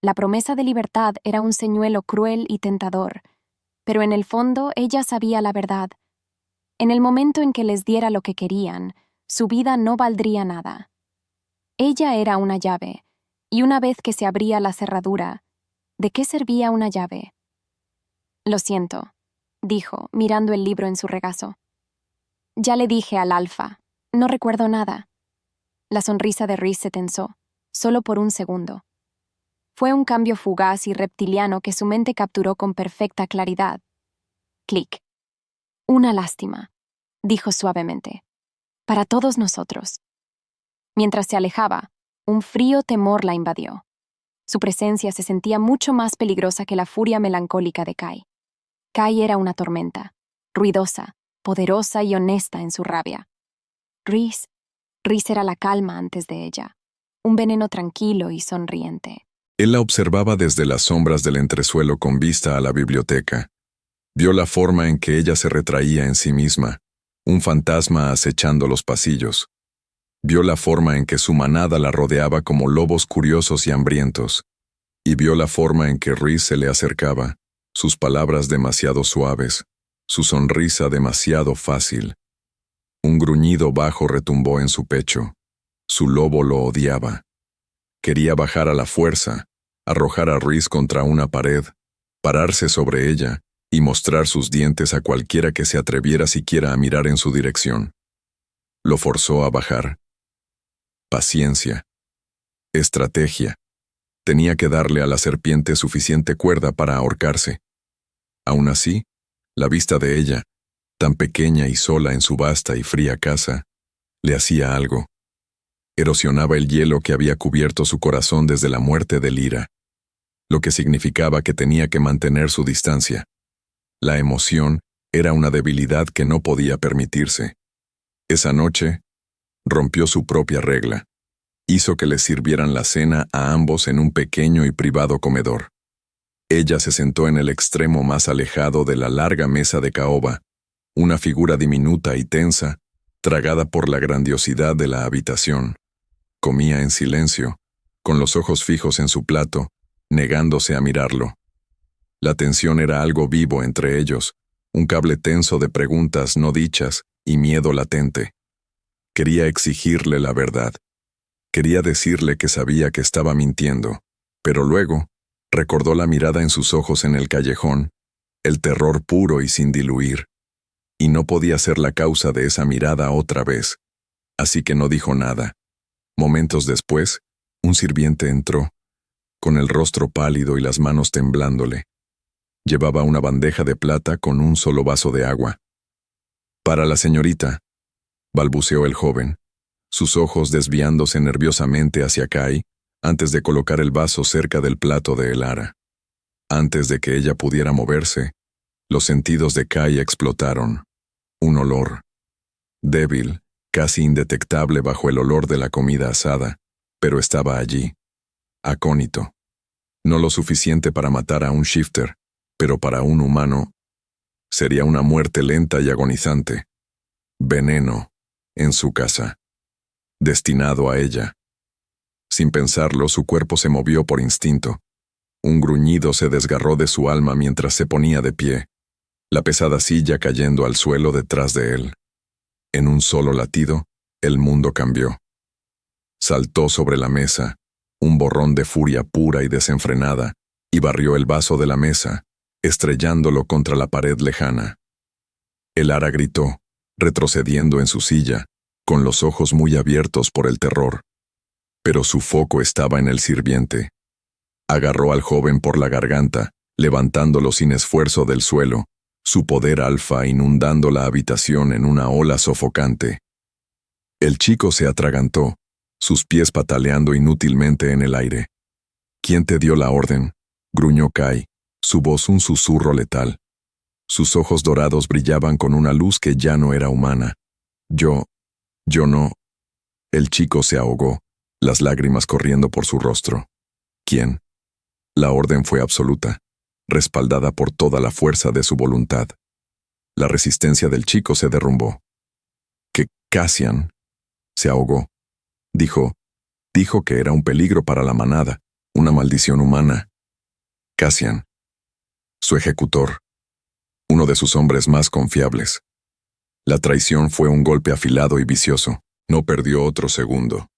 La promesa de libertad era un señuelo cruel y tentador, pero en el fondo ella sabía la verdad. En el momento en que les diera lo que querían, su vida no valdría nada. Ella era una llave, y una vez que se abría la cerradura, ¿de qué servía una llave? «Lo siento», dijo, mirando el libro en su regazo. «Ya le dije al alfa, no recuerdo nada». La sonrisa de Rhys se tensó, solo por un segundo. Fue un cambio fugaz y reptiliano que su mente capturó con perfecta claridad. Clic. «Una lástima», dijo suavemente. «Para todos nosotros». Mientras se alejaba, un frío temor la invadió. Su presencia se sentía mucho más peligrosa que la furia melancólica de Kai. Kai era una tormenta, ruidosa, poderosa y honesta en su rabia. Rhys era la calma antes de ella, un veneno tranquilo y sonriente. Él la observaba desde las sombras del entresuelo con vista a la biblioteca. Vio la forma en que ella se retraía en sí misma, un fantasma acechando los pasillos. Vio la forma en que su manada la rodeaba como lobos curiosos y hambrientos. Y vio la forma en que Rhys se le acercaba, sus palabras demasiado suaves, su sonrisa demasiado fácil. Un gruñido bajo retumbó en su pecho. Su lobo lo odiaba. Quería bajar a la fuerza, arrojar a Rhys contra una pared, pararse sobre ella y mostrar sus dientes a cualquiera que se atreviera siquiera a mirar en su dirección. Lo forzó a bajar. Paciencia. Estrategia. Tenía que darle a la serpiente suficiente cuerda para ahorcarse. Aún así, la vista de ella, tan pequeña y sola en su vasta y fría casa, le hacía algo. Erosionaba el hielo que había cubierto su corazón desde la muerte de Lyra, lo que significaba que tenía que mantener su distancia. La emoción era una debilidad que no podía permitirse. Esa noche, rompió su propia regla. Hizo que les sirvieran la cena a ambos en un pequeño y privado comedor. Ella se sentó en el extremo más alejado de la larga mesa de caoba, una figura diminuta y tensa, tragada por la grandiosidad de la habitación. Comía en silencio, con los ojos fijos en su plato, negándose a mirarlo. La tensión era algo vivo entre ellos, un cable tenso de preguntas no dichas y miedo latente. Quería exigirle la verdad. Quería decirle que sabía que estaba mintiendo, pero luego recordó la mirada en sus ojos en el callejón, el terror puro y sin diluir, y no podía ser la causa de esa mirada otra vez, así que no dijo nada. Momentos después, un sirviente entró, con el rostro pálido y las manos temblándole. Llevaba una bandeja de plata con un solo vaso de agua. «Para la señorita», balbuceó el joven, sus ojos desviándose nerviosamente hacia Kai, antes de colocar el vaso cerca del plato de Elara. Antes de que ella pudiera moverse, los sentidos de Kai explotaron. Un olor, débil, casi indetectable bajo el olor de la comida asada, pero estaba allí, acónito. No lo suficiente para matar a un shifter, pero para un humano sería una muerte lenta y agonizante. Veneno, en su casa, destinado a ella. Sin pensarlo, su cuerpo se movió por instinto. Un gruñido se desgarró de su alma mientras se ponía de pie, la pesada silla cayendo al suelo detrás de él. En un solo latido, el mundo cambió. Saltó sobre la mesa, un borrón de furia pura y desenfrenada, y barrió el vaso de la mesa, estrellándolo contra la pared lejana. Elara gritó, retrocediendo en su silla, con los ojos muy abiertos por el terror. Pero su foco estaba en el sirviente. Agarró al joven por la garganta, levantándolo sin esfuerzo del suelo, su poder alfa inundando la habitación en una ola sofocante. El chico se atragantó, sus pies pataleando inútilmente en el aire. «¿Quién te dio la orden?», gruñó Kai, su voz un susurro letal. Sus ojos dorados brillaban con una luz que ya no era humana. Yo no. El chico se ahogó, las lágrimas corriendo por su rostro. ¿Quién? La orden fue absoluta, respaldada por toda la fuerza de su voluntad. La resistencia del chico se derrumbó. Que Cassian se ahogó. Dijo que era un peligro para la manada, una maldición humana. Cassian, su ejecutor, uno de sus hombres más confiables. La traición fue un golpe afilado y vicioso. No perdió otro segundo.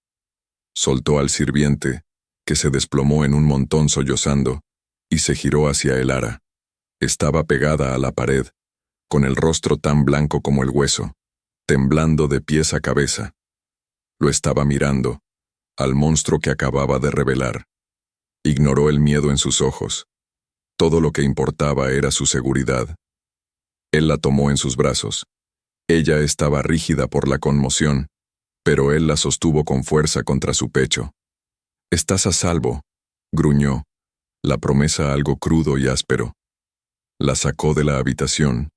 Soltó al sirviente, que se desplomó en un montón sollozando, y se giró hacia Elara. Estaba pegada a la pared, con el rostro tan blanco como el hueso, temblando de pies a cabeza. Lo estaba mirando, al monstruo que acababa de revelar. Ignoró el miedo en sus ojos. Todo lo que importaba era su seguridad. Él la tomó en sus brazos. Ella estaba rígida por la conmoción, pero él la sostuvo con fuerza contra su pecho. «Estás a salvo», gruñó, la promesa algo crudo y áspero. La sacó de la habitación,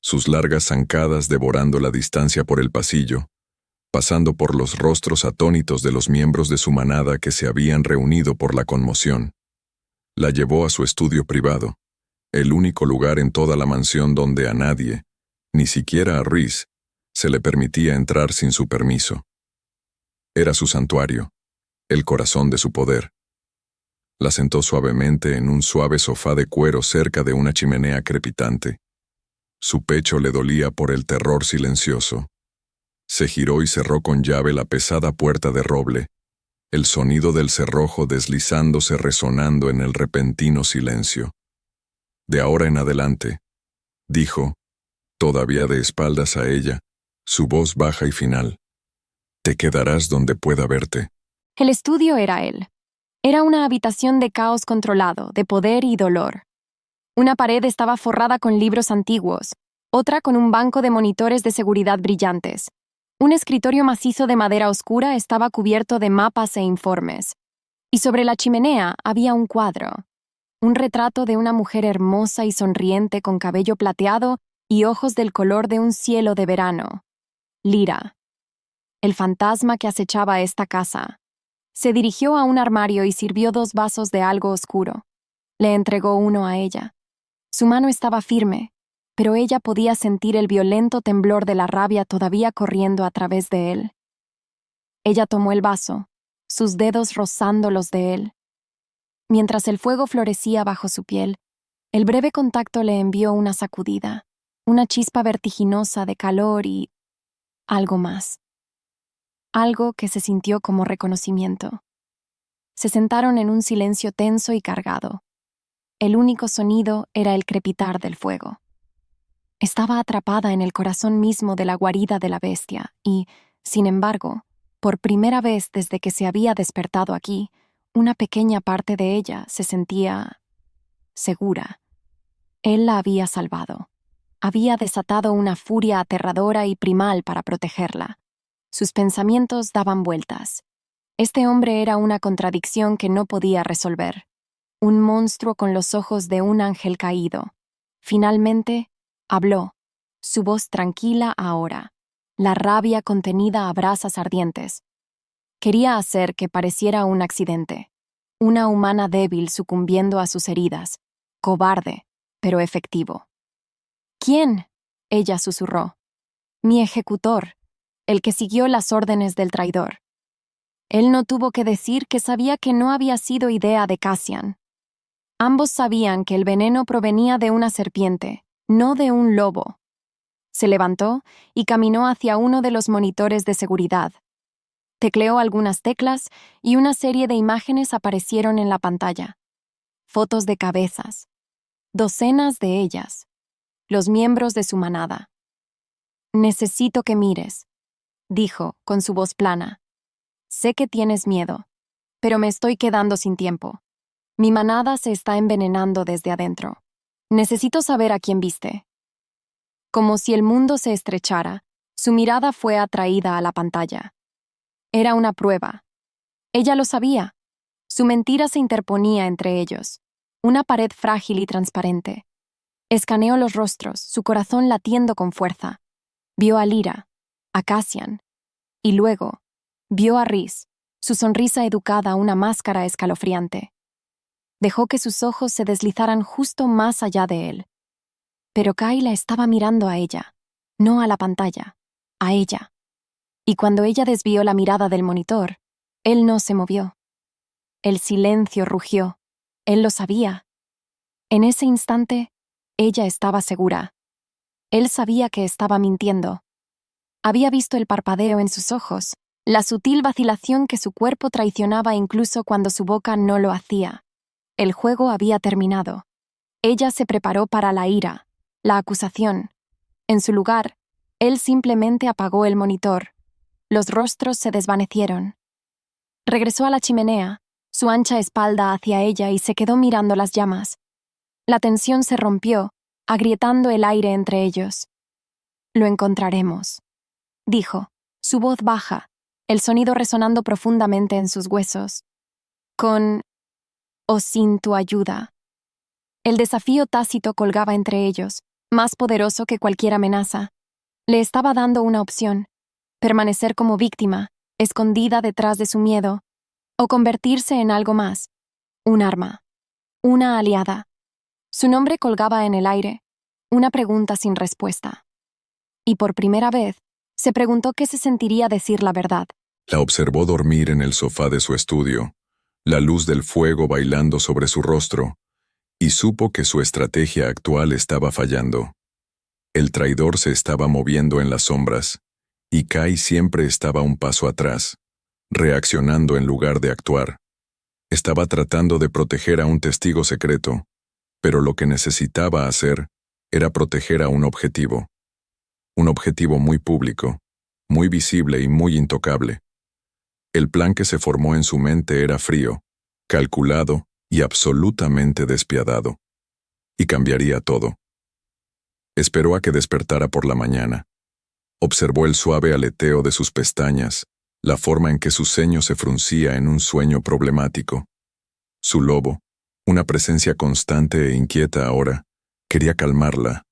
sus largas zancadas devorando la distancia por el pasillo, pasando por los rostros atónitos de los miembros de su manada que se habían reunido por la conmoción. La llevó a su estudio privado, el único lugar en toda la mansión donde a nadie, ni siquiera a Rhys, se le permitía entrar sin su permiso. Era su santuario, el corazón de su poder. La sentó suavemente en un suave sofá de cuero cerca de una chimenea crepitante. Su pecho le dolía por el terror silencioso. Se giró y cerró con llave la pesada puerta de roble, el sonido del cerrojo deslizándose resonando en el repentino silencio. «De ahora en adelante», dijo, todavía de espaldas a ella, su voz baja y final, «te quedarás donde pueda verte». El estudio era él. Era una habitación de caos controlado, de poder y dolor. Una pared estaba forrada con libros antiguos, otra con un banco de monitores de seguridad brillantes. Un escritorio macizo de madera oscura estaba cubierto de mapas e informes. Y sobre la chimenea había un cuadro. Un retrato de una mujer hermosa y sonriente con cabello plateado y ojos del color de un cielo de verano. Lyra. El fantasma que acechaba esta casa. Se dirigió a un armario y sirvió 2 vasos de algo oscuro. Le entregó uno a ella. Su mano estaba firme, pero ella podía sentir el violento temblor de la rabia todavía corriendo a través de él. Ella tomó el vaso, sus dedos rozando los de él. Mientras el fuego florecía bajo su piel, el breve contacto le envió una sacudida, una chispa vertiginosa de calor y algo más. Algo que se sintió como reconocimiento. Se sentaron en un silencio tenso y cargado. El único sonido era el crepitar del fuego. Estaba atrapada en el corazón mismo de la guarida de la bestia y, sin embargo, por primera vez desde que se había despertado aquí, una pequeña parte de ella se sentía segura. Él la había salvado. Había desatado una furia aterradora y primal para protegerla. Sus pensamientos daban vueltas. Este hombre era una contradicción que no podía resolver. Un monstruo con los ojos de un ángel caído. Finalmente, habló, su voz tranquila ahora, la rabia contenida a brasas ardientes. Quería hacer que pareciera un accidente, una humana débil sucumbiendo a sus heridas, cobarde, pero efectivo. ¿Quién? Ella susurró. Mi ejecutor, el que siguió las órdenes del traidor. Él no tuvo que decir que sabía que no había sido idea de Cassian. Ambos sabían que el veneno provenía de una serpiente, no de un lobo. Se levantó y caminó hacia uno de los monitores de seguridad. Tecleó algunas teclas y una serie de imágenes aparecieron en la pantalla. Fotos de cabezas. Docenas de ellas. Los miembros de su manada. Necesito que mires, dijo con su voz plana. Sé que tienes miedo, pero me estoy quedando sin tiempo. Mi manada se está envenenando desde adentro. Necesito saber a quién viste. Como si el mundo se estrechara, su mirada fue atraída a la pantalla. Era una prueba. Ella lo sabía. Su mentira se interponía entre ellos. Una pared frágil y transparente. Escaneó los rostros, su corazón latiendo con fuerza. Vio a Lyra, a Cassian, y luego vio a Rhys, su sonrisa educada una máscara escalofriante. Dejó que sus ojos se deslizaran justo más allá de él. Pero Kai la estaba mirando a ella, no a la pantalla, a ella. Y cuando ella desvió la mirada del monitor, él no se movió. El silencio rugió. Él lo sabía. En ese instante, ella estaba segura. Él sabía que estaba mintiendo. Había visto el parpadeo en sus ojos, la sutil vacilación que su cuerpo traicionaba incluso cuando su boca no lo hacía. El juego había terminado. Ella se preparó para la ira, la acusación. En su lugar, él simplemente apagó el monitor. Los rostros se desvanecieron. Regresó a la chimenea, su ancha espalda hacia ella y se quedó mirando las llamas. La tensión se rompió, agrietando el aire entre ellos. Lo encontraremos, dijo, su voz baja, el sonido resonando profundamente en sus huesos. Con o sin tu ayuda. El desafío tácito colgaba entre ellos, más poderoso que cualquier amenaza. Le estaba dando una opción: permanecer como víctima, escondida detrás de su miedo, o convertirse en algo más, un arma, una aliada. Su nombre colgaba en el aire, una pregunta sin respuesta. Y por primera vez, se preguntó qué se sentiría decir la verdad. La observó dormir en el sofá de su estudio, la luz del fuego bailando sobre su rostro, y supo que su estrategia actual estaba fallando. El traidor se estaba moviendo en las sombras, y Kai siempre estaba un paso atrás, reaccionando en lugar de actuar. Estaba tratando de proteger a un testigo secreto, pero lo que necesitaba hacer era proteger a un objetivo muy público, muy visible y muy intocable. El plan que se formó en su mente era frío, calculado y absolutamente despiadado. Y cambiaría todo. Esperó a que despertara por la mañana. Observó el suave aleteo de sus pestañas, la forma en que su ceño se fruncía en un sueño problemático. Su lobo, Una presencia constante e inquieta ahora. Quería calmarla,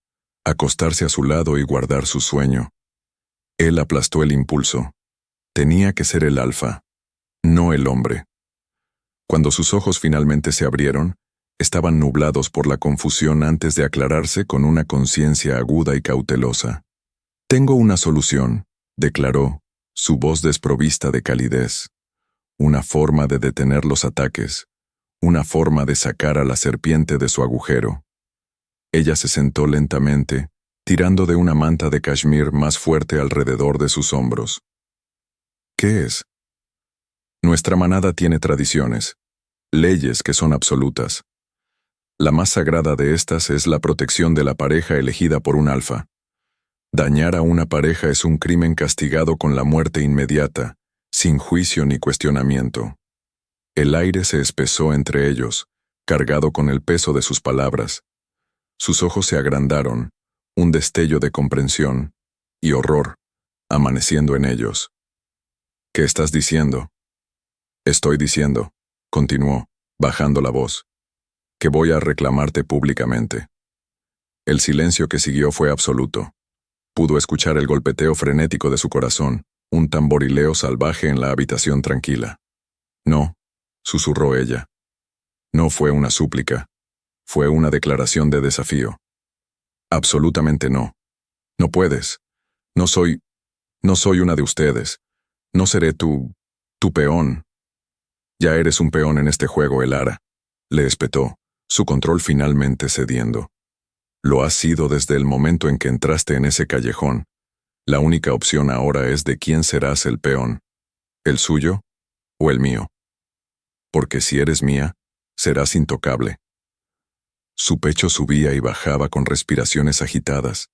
acostarse a su lado y guardar su sueño. Él aplastó el impulso. Tenía que ser el alfa, no el hombre. Cuando sus ojos finalmente se abrieron, estaban nublados por la confusión antes de aclararse con una conciencia aguda y cautelosa. «Tengo una solución», declaró, su voz desprovista de calidez. Una forma de detener los ataques, una forma de sacar a la serpiente de su agujero. Ella se sentó lentamente, tirando de una manta de cashmere más fuerte alrededor de sus hombros. «¿Qué es?» «Nuestra manada tiene tradiciones, leyes que son absolutas. La más sagrada de estas es la protección de la pareja elegida por un alfa. Dañar a una pareja es un crimen castigado con la muerte inmediata, sin juicio ni cuestionamiento». El aire se espesó entre ellos, cargado con el peso de sus palabras. Sus ojos se agrandaron, un destello de comprensión y horror, amaneciendo en ellos. «¿Qué estás diciendo?» «Estoy diciendo», continuó, bajando la voz, «que voy a reclamarte públicamente». El silencio que siguió fue absoluto. Pudo escuchar el golpeteo frenético de su corazón, un tamborileo salvaje en la habitación tranquila. «No», susurró ella. No fue una súplica. Fue una declaración de desafío. «Absolutamente no. No puedes. No soy una de ustedes. No seré tu peón». «Ya eres un peón en este juego, Elara», le espetó, su control finalmente cediendo. «Lo has sido desde el momento en que entraste en ese callejón. La única opción ahora es de quién serás el peón, el suyo o el mío. Porque si eres mía, serás intocable». Su pecho subía y bajaba con respiraciones agitadas.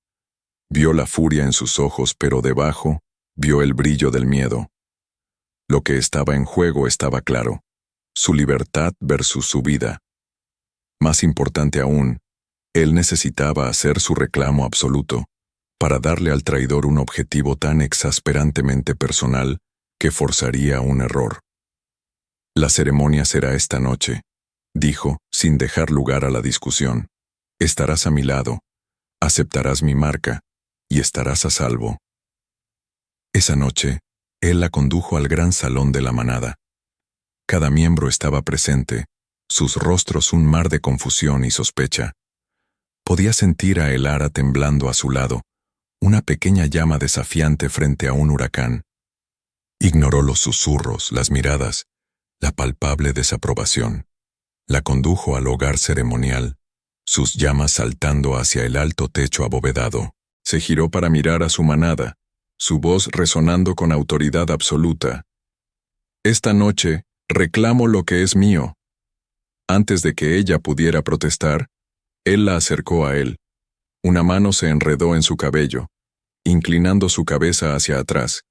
Vio la furia en sus ojos, pero debajo vio el brillo del miedo. Lo que estaba en juego estaba claro: su libertad versus su vida. Más importante aún, él necesitaba hacer su reclamo absoluto, para darle al traidor un objetivo tan exasperantemente personal que forzaría un error. «La ceremonia será esta noche», dijo, sin dejar lugar a la discusión. «Estarás a mi lado, aceptarás mi marca, y estarás a salvo». Esa noche, él la condujo al gran salón de la manada. Cada miembro estaba presente, sus rostros un mar de confusión y sospecha. Podía sentir a Elara temblando a su lado, una pequeña llama desafiante frente a un huracán. Ignoró los susurros, las miradas, la palpable desaprobación. La condujo al hogar ceremonial, sus llamas saltando hacia el alto techo abovedado. Se giró para mirar a su manada, su voz resonando con autoridad absoluta. «Esta noche reclamo lo que es mío». Antes de que ella pudiera protestar, él la acercó a él. Una mano se enredó en su cabello, inclinando su cabeza hacia atrás,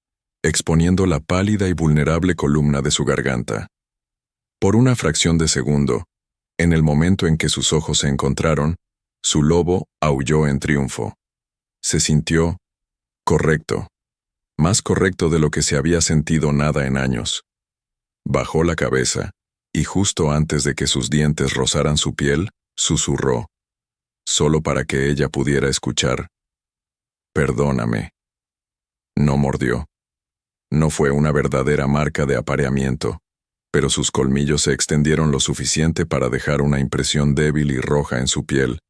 exponiendo la pálida y vulnerable columna de su garganta. Por una fracción de segundo, en el momento en que sus ojos se encontraron, su lobo aulló en triunfo. Se sintió correcto, más correcto de lo que se había sentido nada en años. Bajó la cabeza, y justo antes de que sus dientes rozaran su piel, susurró, solo para que ella pudiera escuchar: «Perdóname». No mordió. No fue una verdadera marca de apareamiento, pero sus colmillos se extendieron lo suficiente para dejar una impresión débil y roja en su piel,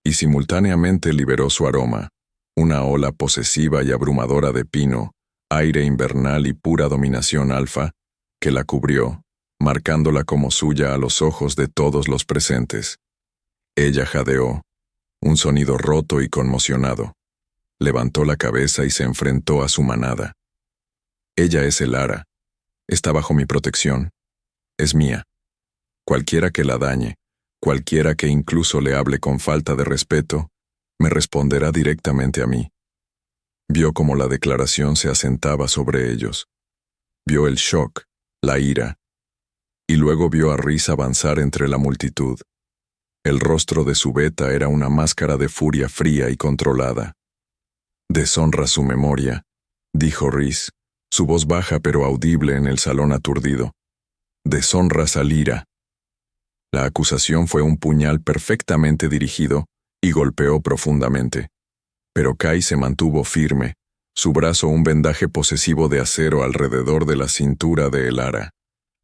y simultáneamente liberó su aroma, una ola posesiva y abrumadora de pino, aire invernal y pura dominación alfa, que la cubrió, marcándola como suya a los ojos de todos los presentes. Ella jadeó, un sonido roto y conmocionado. Levantó la cabeza y se enfrentó a su manada. «Ella es Elara. Está bajo mi protección. Es mía. Cualquiera que la dañe, cualquiera que incluso le hable con falta de respeto, me responderá directamente a mí». Vio cómo la declaración se asentaba sobre ellos. Vio el shock, la ira, y luego vio a Rhys avanzar entre la multitud. El rostro de su beta era una máscara de furia fría y controlada. «Deshonra su memoria», dijo Rhys, su voz baja pero audible en el salón aturdido. «Deshonras a Lyra». La acusación fue un puñal perfectamente dirigido y golpeó profundamente. Pero Kai se mantuvo firme, su brazo un vendaje posesivo de acero alrededor de la cintura de Elara.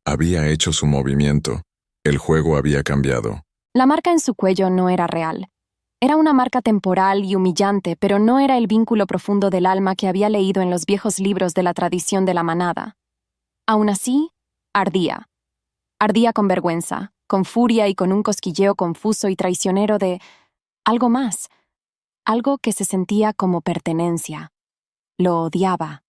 Había hecho su movimiento. El juego había cambiado. La marca en su cuello no era real. Era una marca temporal y humillante, pero no era el vínculo profundo del alma que había leído en los viejos libros de la tradición de la manada. Aún así, ardía. Ardía con vergüenza, con furia y con un cosquilleo confuso y traicionero de algo más, algo que se sentía como pertenencia. Lo odiaba.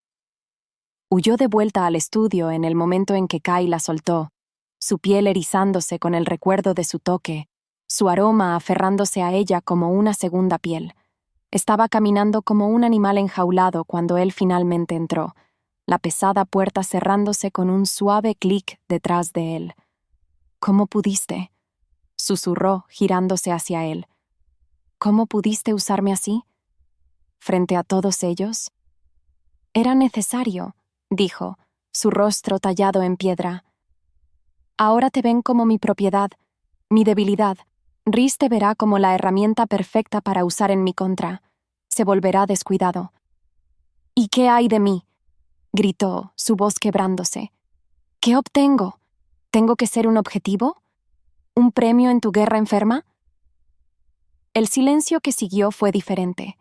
Huyó de vuelta al estudio en el momento en que Kai la soltó, su piel erizándose con el recuerdo de su toque, su aroma aferrándose a ella como una segunda piel. Estaba caminando como un animal enjaulado cuando él finalmente entró, la pesada puerta cerrándose con un suave clic detrás de él. «¿Cómo pudiste?», susurró, girándose hacia él. «¿Cómo pudiste usarme así? ¿Frente a todos ellos?» «Era necesario», dijo, su rostro tallado en piedra. «Ahora te ven como mi propiedad, mi debilidad. Rhys te verá como la herramienta perfecta para usar en mi contra. Se volverá descuidado». «¿Y qué hay de mí?», gritó, su voz quebrándose. «¿Qué obtengo? ¿Tengo que ser un objetivo? ¿Un premio en tu guerra enferma?» El silencio que siguió fue diferente.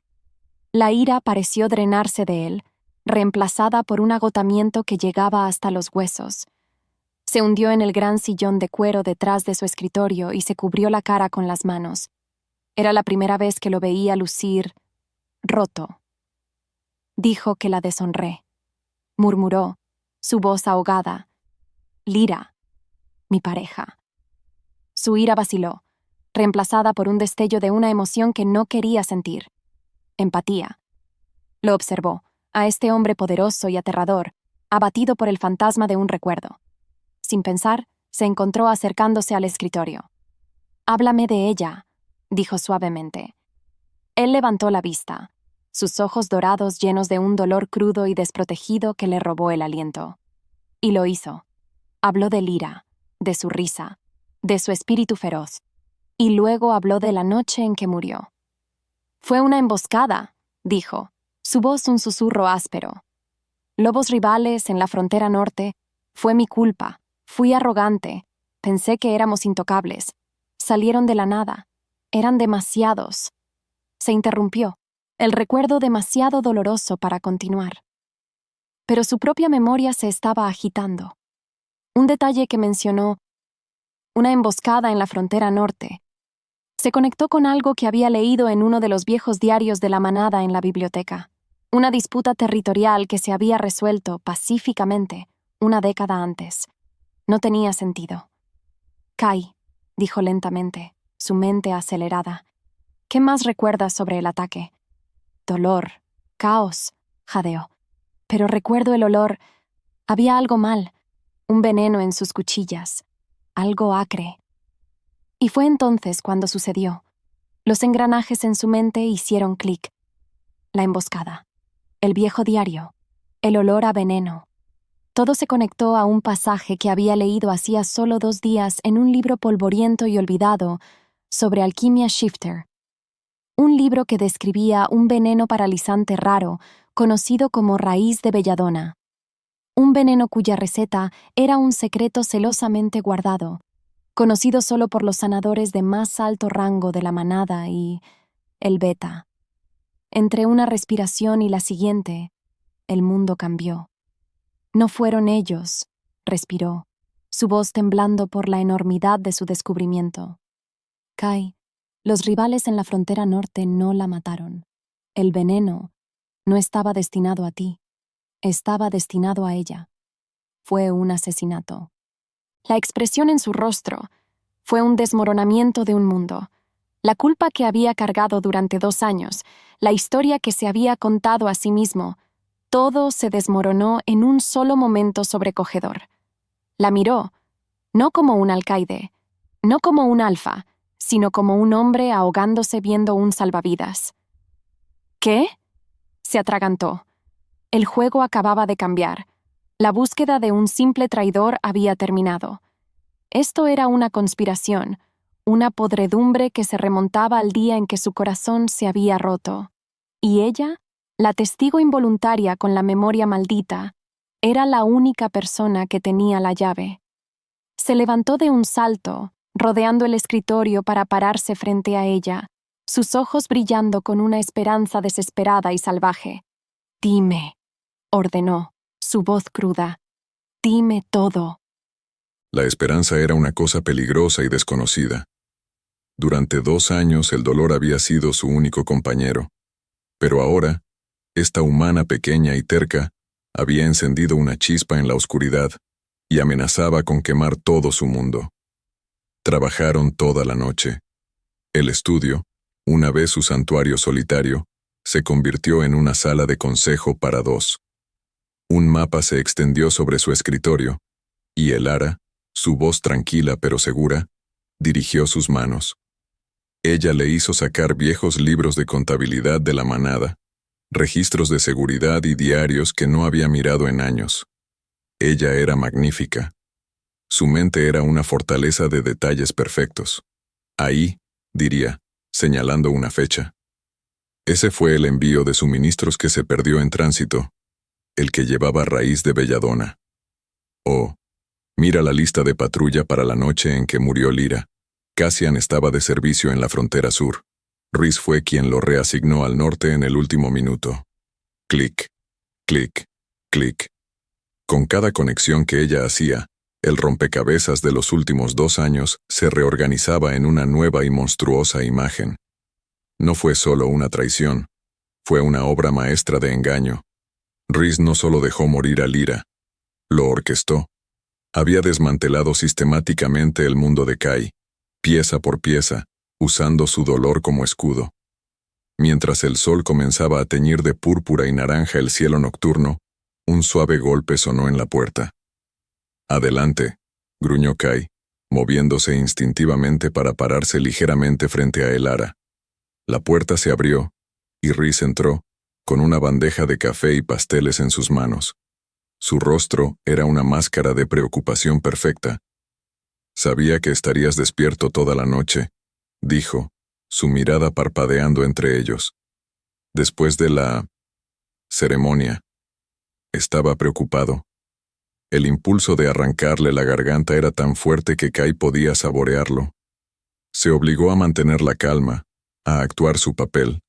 La ira pareció drenarse de él, reemplazada por un agotamiento que llegaba hasta los huesos. Se hundió en el gran sillón de cuero detrás de su escritorio y se cubrió la cara con las manos. Era la primera vez que lo veía lucir roto. Dijo que la deshonré. Murmuró, su voz ahogada. «Lyra, mi pareja». Su ira vaciló, reemplazada por un destello de una emoción que no quería sentir. Empatía. Lo observó, a este hombre poderoso y aterrador, abatido por el fantasma de un recuerdo. Sin pensar, se encontró acercándose al escritorio. «Háblame de ella», dijo suavemente. Él levantó la vista, sus ojos dorados llenos de un dolor crudo y desprotegido que le robó el aliento. Y lo hizo. Habló de Lyra, de su risa, de su espíritu feroz, y luego habló de la noche en que murió. «Fue una emboscada», dijo, su voz un susurro áspero. «Lobos rivales en la frontera norte, fue mi culpa, fui arrogante, pensé que éramos intocables. Salieron de la nada, eran demasiados». Se interrumpió, el recuerdo demasiado doloroso para continuar. Pero su propia memoria se estaba agitando. Un detalle que mencionó, una emboscada en la frontera norte, se conectó con algo que había leído en uno de los viejos diarios de la manada en la biblioteca. Una disputa territorial que se había resuelto pacíficamente una década antes. No tenía sentido. «Kai», dijo lentamente, su mente acelerada. «¿Qué más recuerdas sobre el ataque?» «Dolor, caos», jadeó. «Pero recuerdo el olor. Había algo mal, un veneno en sus cuchillas, algo acre». Y fue entonces cuando sucedió. Los engranajes en su mente hicieron clic. La emboscada, el viejo diario, el olor a veneno. Todo se conectó a un pasaje que había leído hacía solo 2 días en un libro polvoriento y olvidado sobre alquimia shifter. Un libro que describía un veneno paralizante raro conocido como raíz de belladona. Un veneno cuya receta era un secreto celosamente guardado, conocido solo por los sanadores de más alto rango de la manada y el beta. Entre una respiración y la siguiente, el mundo cambió. «No fueron ellos», respiró, su voz temblando por la enormidad de su descubrimiento. «Kai, los rivales en la frontera norte no la mataron. El veneno no estaba destinado a ti, estaba destinado a ella. Fue un asesinato». La expresión en su rostro fue un desmoronamiento de un mundo. La culpa que había cargado durante 2 años, la historia que se había contado a sí mismo, todo se desmoronó en un solo momento sobrecogedor. La miró, no como un alcaide, no como un alfa, sino como un hombre ahogándose viendo un salvavidas. «¿Qué?», se atragantó. El juego acababa de cambiar. La búsqueda de un simple traidor había terminado. Esto era una conspiración, una podredumbre que se remontaba al día en que su corazón se había roto. Y ella, la testigo involuntaria con la memoria maldita, era la única persona que tenía la llave. Se levantó de un salto, rodeando el escritorio para pararse frente a ella, sus ojos brillando con una esperanza desesperada y salvaje. «Dime», ordenó, su voz cruda. «Dime todo». La esperanza era una cosa peligrosa y desconocida. Durante 2 años el dolor había sido su único compañero. Pero ahora, esta humana pequeña y terca había encendido una chispa en la oscuridad y amenazaba con quemar todo su mundo. Trabajaron toda la noche. El estudio, una vez su santuario solitario, se convirtió en una sala de consejo para 2. Un mapa se extendió sobre su escritorio, y Elara, su voz tranquila pero segura, dirigió sus manos. Ella le hizo sacar viejos libros de contabilidad de la manada, registros de seguridad y diarios que no había mirado en años. Ella era magnífica. Su mente era una fortaleza de detalles perfectos. Ahí, diría, señalando una fecha. Ese fue el envío de suministros que se perdió en tránsito, el que llevaba raíz de belladona. Oh, mira la lista de patrulla para la noche en que murió Lyra. Cassian estaba de servicio en la frontera sur. Rhys fue quien lo reasignó al norte en el último minuto. Clic, clic, clic. Con cada conexión que ella hacía, el rompecabezas de los últimos 2 años se reorganizaba en una nueva y monstruosa imagen. No fue solo una traición, fue una obra maestra de engaño. Rhys no solo dejó morir a Lyra, lo orquestó. Había desmantelado sistemáticamente el mundo de Kai, pieza por pieza, usando su dolor como escudo. Mientras el sol comenzaba a teñir de púrpura y naranja el cielo nocturno, un suave golpe sonó en la puerta. «Adelante», gruñó Kai, moviéndose instintivamente para pararse ligeramente frente a Elara. La puerta se abrió, y Rhys entró, con una bandeja de café y pasteles en sus manos. Su rostro era una máscara de preocupación perfecta. «Sabía que estarías despierto toda la noche», dijo, su mirada parpadeando entre ellos. Después de la ceremonia, estaba preocupado. El impulso de arrancarle la garganta era tan fuerte que Kai podía saborearlo. Se obligó a mantener la calma, a actuar su papel.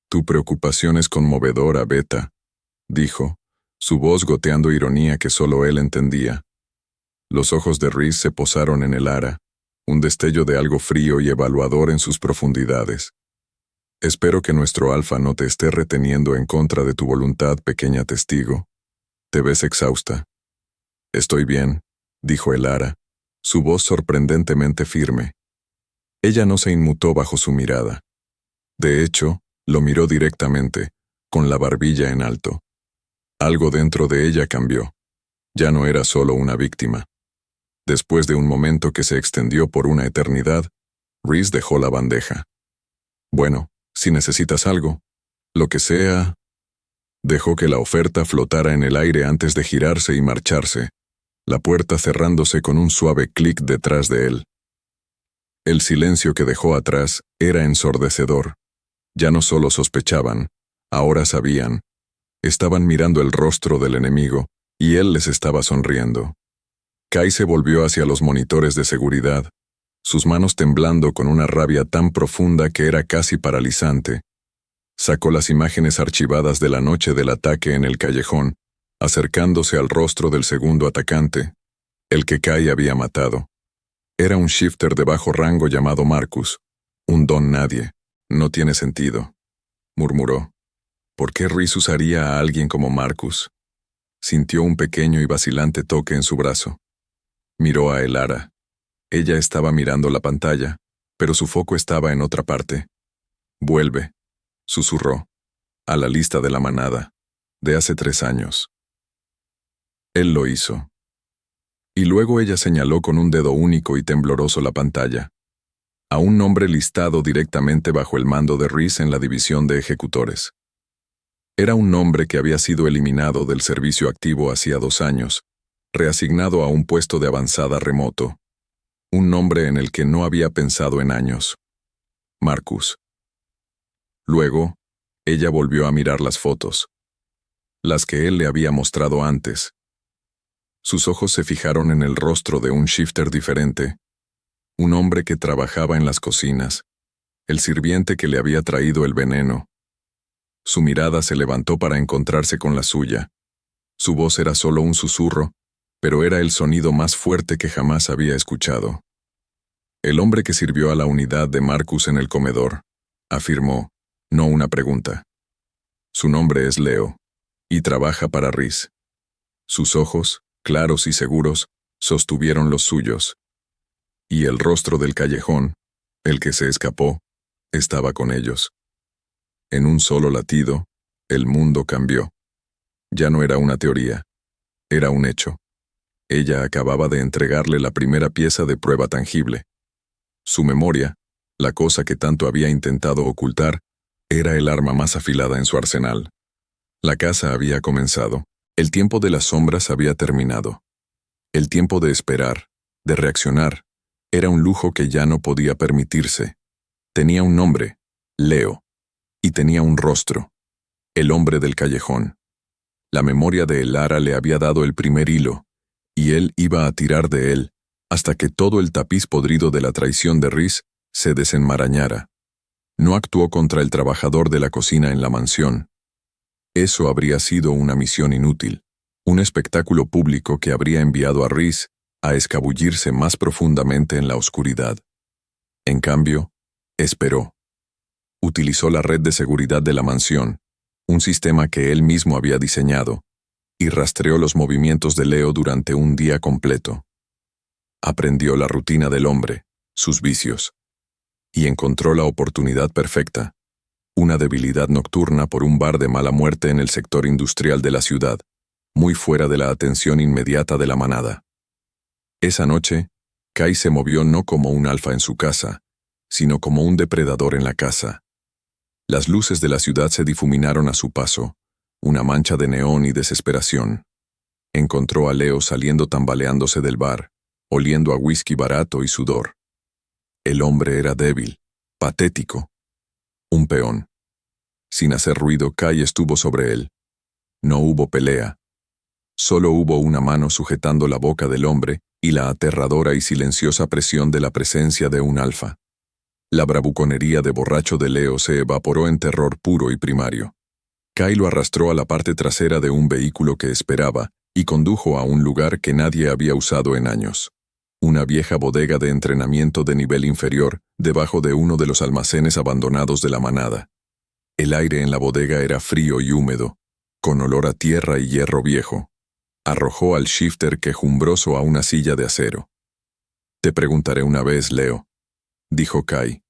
«Tu preocupación es conmovedora, Beta», dijo, su voz goteando ironía que solo él entendía. Los ojos de Rhys se posaron en Elara, un destello de algo frío y evaluador en sus profundidades. «Espero que nuestro alfa no te esté reteniendo en contra de tu voluntad, pequeña testigo. Te ves exhausta». «Estoy bien», dijo Elara, su voz sorprendentemente firme. Ella no se inmutó bajo su mirada. De hecho, lo miró directamente, con la barbilla en alto. Algo dentro de ella cambió. Ya no era solo una víctima. Después de un momento que se extendió por una eternidad, Rhys dejó la bandeja. «Bueno, si necesitas algo, lo que sea». Dejó que la oferta flotara en el aire antes de girarse y marcharse, la puerta cerrándose con un suave clic detrás de él. El silencio que dejó atrás era ensordecedor. Ya no solo sospechaban, ahora sabían. Estaban mirando el rostro del enemigo, y él les estaba sonriendo. Kai se volvió hacia los monitores de seguridad, sus manos temblando con una rabia tan profunda que era casi paralizante. Sacó las imágenes archivadas de la noche del ataque en el callejón, acercándose al rostro del segundo atacante, el que Kai había matado. Era un shifter de bajo rango llamado Marcus, un don nadie. «No tiene sentido», murmuró. «¿Por qué Rhys usaría a alguien como Marcus?» Sintió un pequeño y vacilante toque en su brazo. Miró a Elara. Ella estaba mirando la pantalla, pero su foco estaba en otra parte. «Vuelve», susurró, «a la lista de la manada, de hace 3 años». Él lo hizo. Y luego ella señaló con un dedo único y tembloroso la pantalla, a un nombre listado directamente bajo el mando de Rhys en la división de ejecutores. Era un nombre que había sido eliminado del servicio activo hacía 2 años, reasignado a un puesto de avanzada remoto, un nombre en el que no había pensado en años. Marcus. Luego, ella volvió a mirar las fotos, las que él le había mostrado antes. Sus ojos se fijaron en el rostro de un shifter diferente, un hombre que trabajaba en las cocinas, el sirviente que le había traído el veneno. Su mirada se levantó para encontrarse con la suya. Su voz era solo un susurro, pero era el sonido más fuerte que jamás había escuchado. El hombre que sirvió a la unidad de Marcus en el comedor, afirmó, no una pregunta. Su nombre es Leo, y trabaja para Rhys. Sus ojos, claros y seguros, sostuvieron los suyos. Y el rostro del callejón, el que se escapó, estaba con ellos. En un solo latido, el mundo cambió. Ya no era una teoría, era un hecho. Ella acababa de entregarle la primera pieza de prueba tangible. Su memoria, la cosa que tanto había intentado ocultar, era el arma más afilada en su arsenal. La caza había comenzado. El tiempo de las sombras había terminado. El tiempo de esperar, de reaccionar, era un lujo que ya no podía permitirse. Tenía un nombre, Leo, y tenía un rostro, el hombre del callejón. La memoria de Elara le había dado el primer hilo, y él iba a tirar de él, hasta que todo el tapiz podrido de la traición de Rhys se desenmarañara. No actuó contra el trabajador de la cocina en la mansión. Eso habría sido una misión inútil, un espectáculo público que habría enviado a Rhys a escabullirse más profundamente en la oscuridad. En cambio, esperó. Utilizó la red de seguridad de la mansión, un sistema que él mismo había diseñado, y rastreó los movimientos de Leo durante un día completo. Aprendió la rutina del hombre, sus vicios, y encontró la oportunidad perfecta, una debilidad nocturna por un bar de mala muerte en el sector industrial de la ciudad, muy fuera de la atención inmediata de la manada. Esa noche, Kai se movió no como un alfa en su casa, sino como un depredador en la casa. Las luces de la ciudad se difuminaron a su paso, una mancha de neón y desesperación. Encontró a Leo saliendo tambaleándose del bar, oliendo a whisky barato y sudor. El hombre era débil, patético. Un peón. Sin hacer ruido, Kai estuvo sobre él. No hubo pelea. Solo hubo una mano sujetando la boca del hombre y la aterradora y silenciosa presión de la presencia de un alfa. La bravuconería de borracho de Leo se evaporó en terror puro y primario. Kai lo arrastró a la parte trasera de un vehículo que esperaba y condujo a un lugar que nadie había usado en años. Una vieja bodega de entrenamiento de nivel inferior, debajo de uno de los almacenes abandonados de la manada. El aire en la bodega era frío y húmedo, con olor a tierra y hierro viejo. Arrojó al shifter quejumbroso a una silla de acero. «Te preguntaré una vez, Leo», dijo Kai,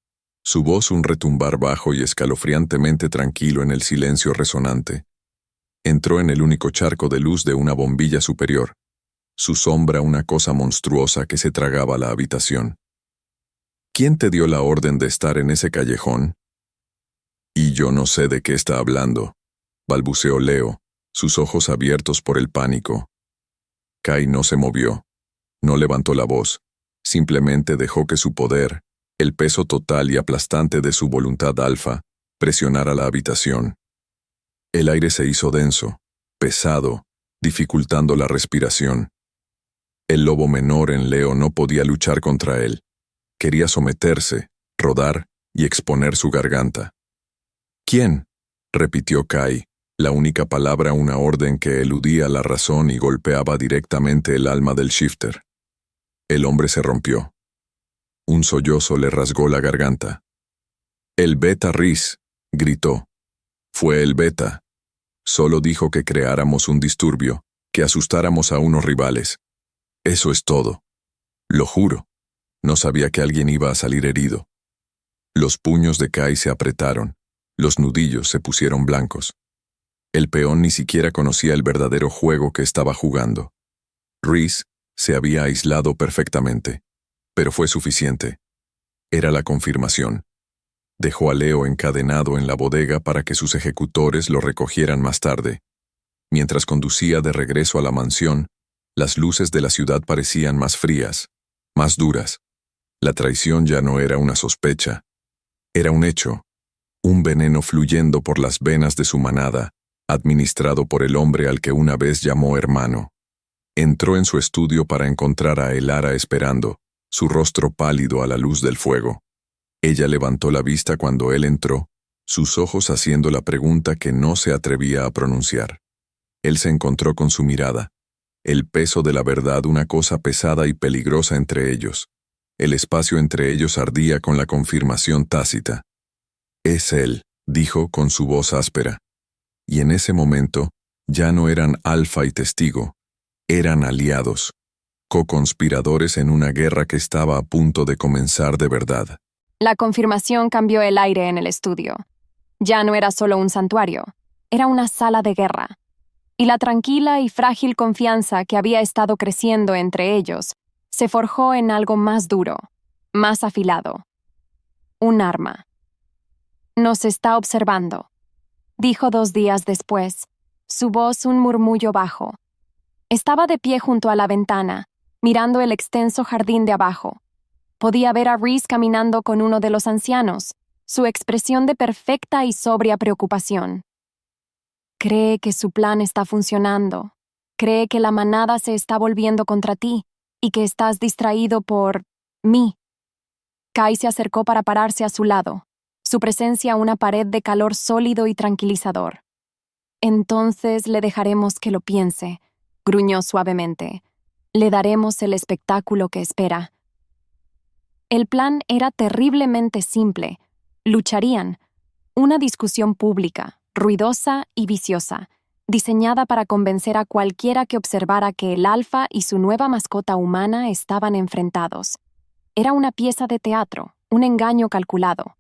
su voz un retumbar bajo y escalofriantemente tranquilo en el silencio resonante. Entró en el único charco de luz de una bombilla superior, su sombra una cosa monstruosa que se tragaba la habitación. «¿Quién te dio la orden de estar en ese callejón?» «Y yo no sé de qué está hablando», balbuceó Leo, sus ojos abiertos por el pánico. Kai no se movió, no levantó la voz, simplemente dejó que su poder, el peso total y aplastante de su voluntad alfa, presionara la habitación. El aire se hizo denso, pesado, dificultando la respiración. El lobo menor en Leo no podía luchar contra él. Quería someterse, rodar y exponer su garganta. «¿Quién?», repitió Kai, la única palabra una orden que eludía la razón y golpeaba directamente el alma del shifter. El hombre se rompió. Un sollozo le rasgó la garganta. «El Beta Rhys», gritó. «Fue el Beta. Solo dijo que creáramos un disturbio, que asustáramos a unos rivales. Eso es todo. Lo juro. No sabía que alguien iba a salir herido». Los puños de Kai se apretaron, los nudillos se pusieron blancos. El peón ni siquiera conocía el verdadero juego que estaba jugando. Rhys se había aislado perfectamente, pero fue suficiente. Era la confirmación. Dejó a Leo encadenado en la bodega para que sus ejecutores lo recogieran más tarde. Mientras conducía de regreso a la mansión, las luces de la ciudad parecían más frías, más duras, La traición ya no era una sospecha, era un hecho, un veneno fluyendo por las venas de su manada, administrado por el hombre al que una vez llamó hermano. Entró en su estudio para encontrar a Elara esperando, su rostro pálido a la luz del fuego. Ella levantó la vista cuando él entró, sus ojos haciendo la pregunta que no se atrevía a pronunciar. Él se encontró con su mirada, el peso de la verdad una cosa pesada y peligrosa entre ellos. El espacio entre ellos ardía con la confirmación tácita. «Es él», dijo con su voz áspera. Y en ese momento, ya no eran Alfa y testigo, eran aliados, co-conspiradores en una guerra que estaba a punto de comenzar de verdad. La confirmación cambió el aire en el estudio. Ya no era solo un santuario, era una sala de guerra. Y la tranquila y frágil confianza que había estado creciendo entre ellos se forjó en algo más duro, más afilado. Un arma. «Nos está observando», dijo 2 días después, su voz un murmullo bajo. Estaba de pie junto a la ventana, mirando el extenso jardín de abajo. Podía ver a Rhys caminando con uno de los ancianos, su expresión de perfecta y sobria preocupación. «Cree que su plan está funcionando. Cree que la manada se está volviendo contra ti y que estás distraído por mí». Kai se acercó para pararse a su lado, su presencia una pared de calor sólido y tranquilizador. «Entonces le dejaremos que lo piense», gruñó suavemente. «Le daremos el espectáculo que espera». El plan era terriblemente simple. Lucharían. Una discusión pública, ruidosa y viciosa, diseñada para convencer a cualquiera que observara que el Alfa y su nueva mascota humana estaban enfrentados. Era una pieza de teatro, un engaño calculado.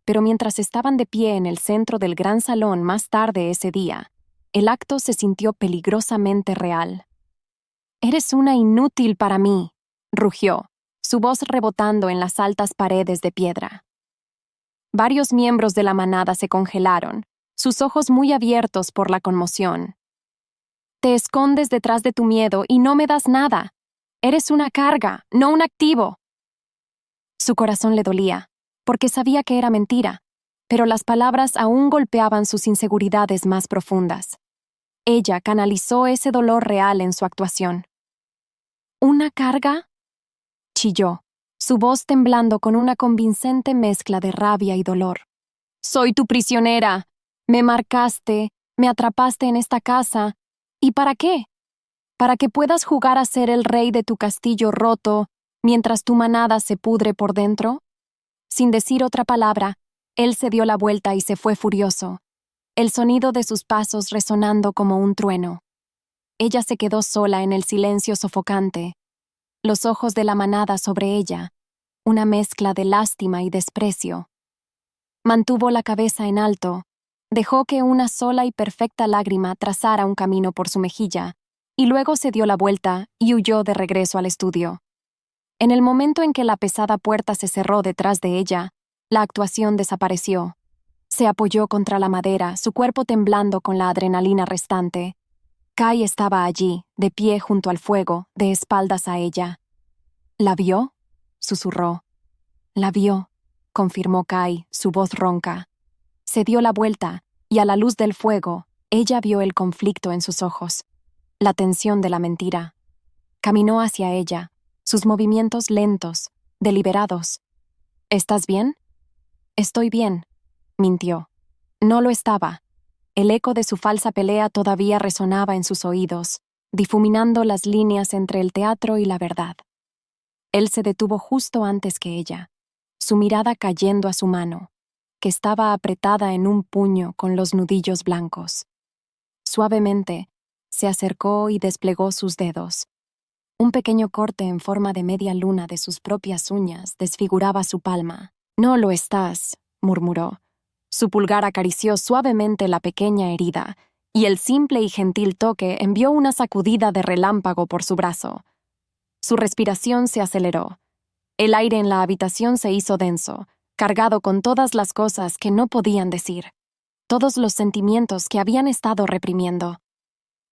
Pero mientras estaban de pie en el centro del gran salón más tarde ese día, el acto se sintió peligrosamente real. «Eres una inútil para mí», rugió, su voz rebotando en las altas paredes de piedra. Varios miembros de la manada se congelaron, sus ojos muy abiertos por la conmoción. «Te escondes detrás de tu miedo y no me das nada. Eres una carga, no un activo». Su corazón le dolía, porque sabía que era mentira, pero las palabras aún golpeaban sus inseguridades más profundas. Ella canalizó ese dolor real en su actuación. «¿Una carga?», chilló, su voz temblando con una convincente mezcla de rabia y dolor. «Soy tu prisionera. Me marcaste, me atrapaste en esta casa. ¿Y para qué? ¿Para que puedas jugar a ser el rey de tu castillo roto mientras tu manada se pudre por dentro?» Sin decir otra palabra, él se dio la vuelta y se fue furioso, el sonido de sus pasos resonando como un trueno. Ella se quedó sola en el silencio sofocante, los ojos de la manada sobre ella, una mezcla de lástima y desprecio. Mantuvo la cabeza en alto, dejó que una sola y perfecta lágrima trazara un camino por su mejilla, y luego se dio la vuelta y huyó de regreso al estudio. En el momento en que la pesada puerta se cerró detrás de ella, la actuación desapareció. Se apoyó contra la madera, su cuerpo temblando con la adrenalina restante. Kai estaba allí, de pie junto al fuego, de espaldas a ella. «¿La vio?», susurró. «La vio», confirmó Kai, su voz ronca. Se dio la vuelta, y a la luz del fuego, ella vio el conflicto en sus ojos, la tensión de la mentira. Caminó hacia ella, sus movimientos lentos, deliberados. «¿Estás bien?». «Estoy bien», mintió. No lo estaba. El eco de su falsa pelea todavía resonaba en sus oídos, difuminando las líneas entre el teatro y la verdad. Él se detuvo justo antes que ella, su mirada cayendo a su mano, que estaba apretada en un puño con los nudillos blancos. Suavemente, se acercó y desplegó sus dedos. Un pequeño corte en forma de media luna de sus propias uñas desfiguraba su palma. «No lo estás», murmuró. Su pulgar acarició suavemente la pequeña herida, y el simple y gentil toque envió una sacudida de relámpago por su brazo. Su respiración se aceleró. El aire en la habitación se hizo denso, cargado con todas las cosas que no podían decir, todos los sentimientos que habían estado reprimiendo.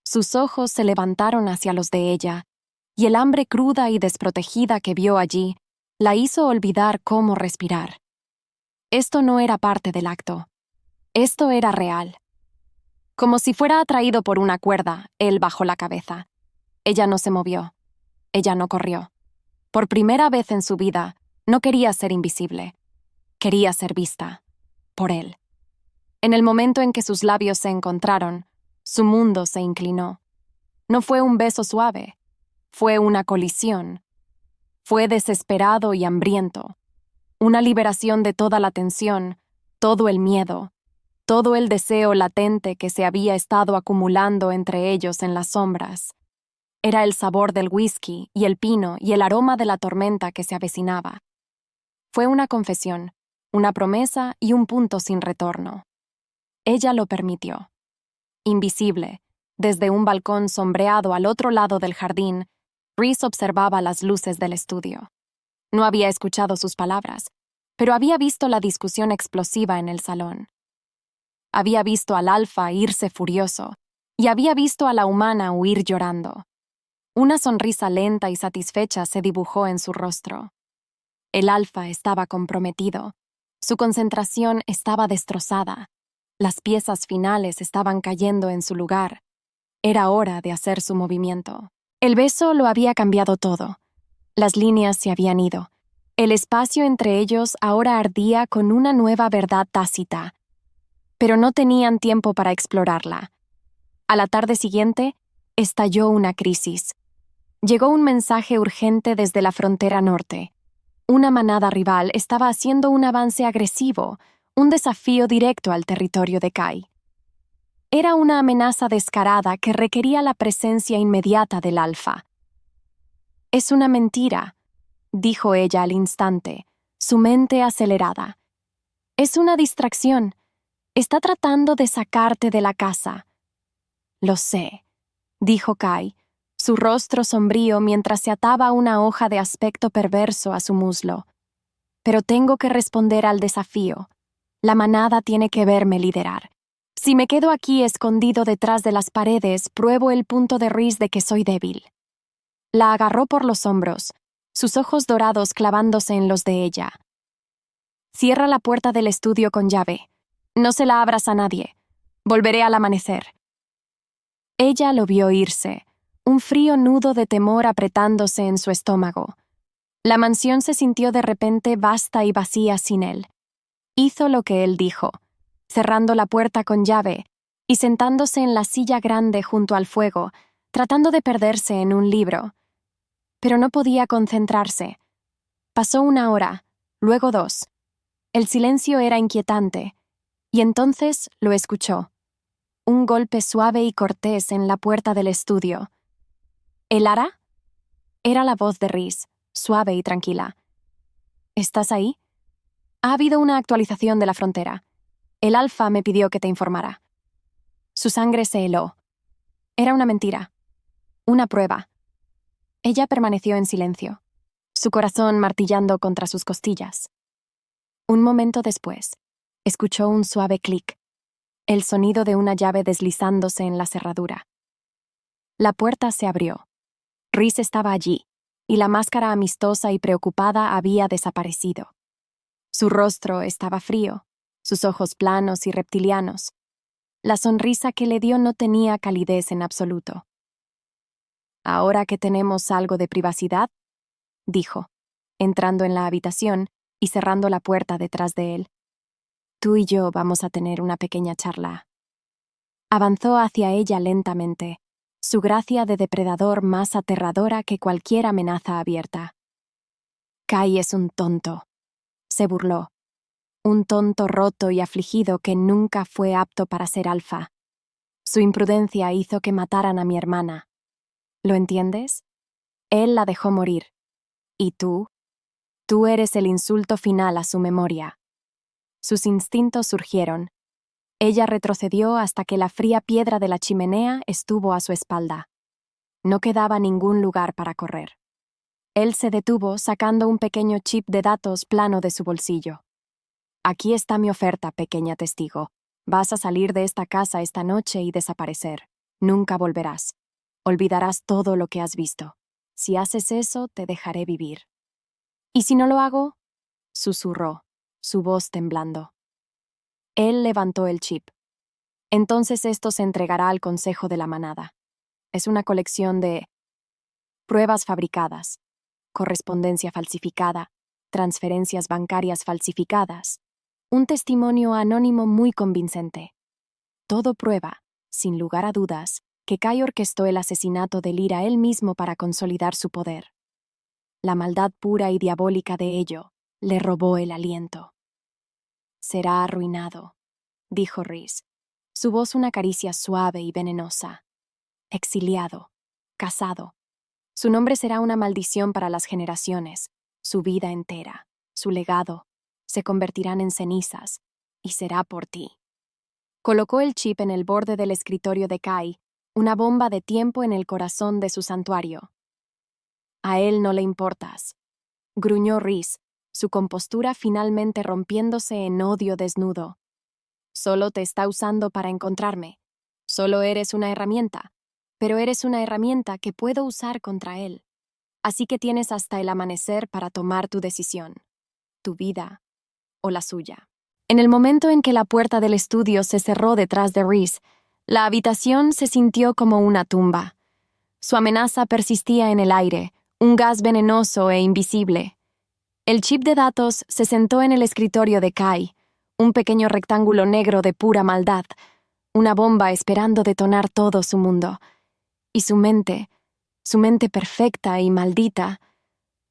Sus ojos se levantaron hacia los de ella, y el hambre cruda y desprotegida que vio allí La hizo olvidar cómo respirar. Esto no era parte del acto. Esto era real. Como si fuera atraído por una cuerda, él bajó la cabeza. Ella no se movió. Ella no corrió. Por primera vez en su vida, no quería ser invisible. Quería ser vista. Por él. En el momento en que sus labios se encontraron, su mundo se inclinó. No fue un beso suave. Fue una colisión. Fue desesperado y hambriento. Una liberación de toda la tensión, todo el miedo, todo el deseo latente que se había estado acumulando entre ellos en las sombras. Era el sabor del whisky y el pino y el aroma de la tormenta que se avecinaba. Fue una confesión, una promesa y un punto sin retorno. Ella lo permitió. Invisible, desde un balcón sombreado al otro lado del jardín, Reese observaba las luces del estudio. No había escuchado sus palabras, pero había visto la discusión explosiva en el salón. Había visto al alfa irse furioso y había visto a la humana huir llorando. Una sonrisa lenta y satisfecha se dibujó en su rostro. El alfa estaba comprometido. Su concentración estaba destrozada. Las piezas finales estaban cayendo en su lugar. Era hora de hacer su movimiento. El beso lo había cambiado todo. Las líneas se habían ido. El espacio entre ellos ahora ardía con una nueva verdad tácita. Pero no tenían tiempo para explorarla. A la tarde siguiente, estalló una crisis. Llegó un mensaje urgente desde la frontera norte. Una manada rival estaba haciendo un avance agresivo, un desafío directo al territorio de Kai. Era una amenaza descarada que requería la presencia inmediata del alfa. «Es una mentira», dijo ella al instante, su mente acelerada. «Es una distracción. Está tratando de sacarte de la casa». «Lo sé», dijo Kai, su rostro sombrío mientras se ataba una hoja de aspecto perverso a su muslo. «Pero tengo que responder al desafío. La manada tiene que verme liderar. Si me quedo aquí escondido detrás de las paredes, pruebo el punto de Reese de que soy débil». La agarró por los hombros, sus ojos dorados clavándose en los de ella. «Cierra la puerta del estudio con llave. No se la abras a nadie. Volveré al amanecer». Ella lo vio irse, un frío nudo de temor apretándose en su estómago. La mansión se sintió de repente vasta y vacía sin él. Hizo lo que él dijo, cerrando la puerta con llave y sentándose en la silla grande junto al fuego, tratando de perderse en un libro. Pero no podía concentrarse. Pasó 1 hora, luego 2. El silencio era inquietante, y entonces lo escuchó. Un golpe suave y cortés en la puerta del estudio. «¿Elara?» Era la voz de Reese, suave y tranquila. «¿Estás ahí? Ha habido una actualización de la frontera. El alfa me pidió que te informara». Su sangre se heló. Era una mentira. Una prueba. Ella permaneció en silencio, su corazón martillando contra sus costillas. Un momento después, escuchó un suave clic, el sonido de una llave deslizándose en la cerradura. La puerta se abrió. Reese estaba allí, y la máscara amistosa y preocupada había desaparecido. Su rostro estaba frío, sus ojos planos y reptilianos. La sonrisa que le dio no tenía calidez en absoluto. «Ahora que tenemos algo de privacidad», dijo, entrando en la habitación y cerrando la puerta detrás de él. «Tú y yo vamos a tener una pequeña charla». Avanzó hacia ella lentamente, su gracia de depredador más aterradora que cualquier amenaza abierta. «Kai es un tonto», se burló. «Un tonto roto y afligido que nunca fue apto para ser alfa. Su imprudencia hizo que mataran a mi hermana. ¿Lo entiendes? Él la dejó morir. ¿Y tú? Tú eres el insulto final a su memoria». Sus instintos surgieron. Ella retrocedió hasta que la fría piedra de la chimenea estuvo a su espalda. No quedaba ningún lugar para correr. Él se detuvo sacando un pequeño chip de datos plano de su bolsillo. «Aquí está mi oferta, pequeña testigo. Vas a salir de esta casa esta noche y desaparecer. Nunca volverás. Olvidarás todo lo que has visto. Si haces eso, te dejaré vivir». ¿Y si no lo hago? Susurró, su voz temblando. Él levantó el chip. Entonces esto se entregará al Consejo de la Manada. Es una colección de pruebas fabricadas, correspondencia falsificada, transferencias bancarias falsificadas, un testimonio anónimo muy convincente. Todo prueba, sin lugar a dudas, que Kai orquestó el asesinato de Lyra él mismo para consolidar su poder. La maldad pura y diabólica de ello le robó el aliento. Será arruinado, dijo Rhys, su voz una caricia suave y venenosa. Exiliado, casado. Su nombre será una maldición para las generaciones, su vida entera, su legado, se convertirán en cenizas, y será por ti. Colocó el chip en el borde del escritorio de Kai, una bomba de tiempo en el corazón de su santuario. A él no le importas, gruñó Rhys, su compostura finalmente rompiéndose en odio desnudo. Solo te está usando para encontrarme. Solo eres una herramienta, pero eres una herramienta que puedo usar contra él. Así que tienes hasta el amanecer para tomar tu decisión, tu vida o la suya. En el momento en que la puerta del estudio se cerró detrás de Rhys, la habitación se sintió como una tumba. Su amenaza persistía en el aire, un gas venenoso e invisible. El chip de datos se sentó en el escritorio de Kai, un pequeño rectángulo negro de pura maldad, una bomba esperando detonar todo su mundo. Y su mente perfecta y maldita,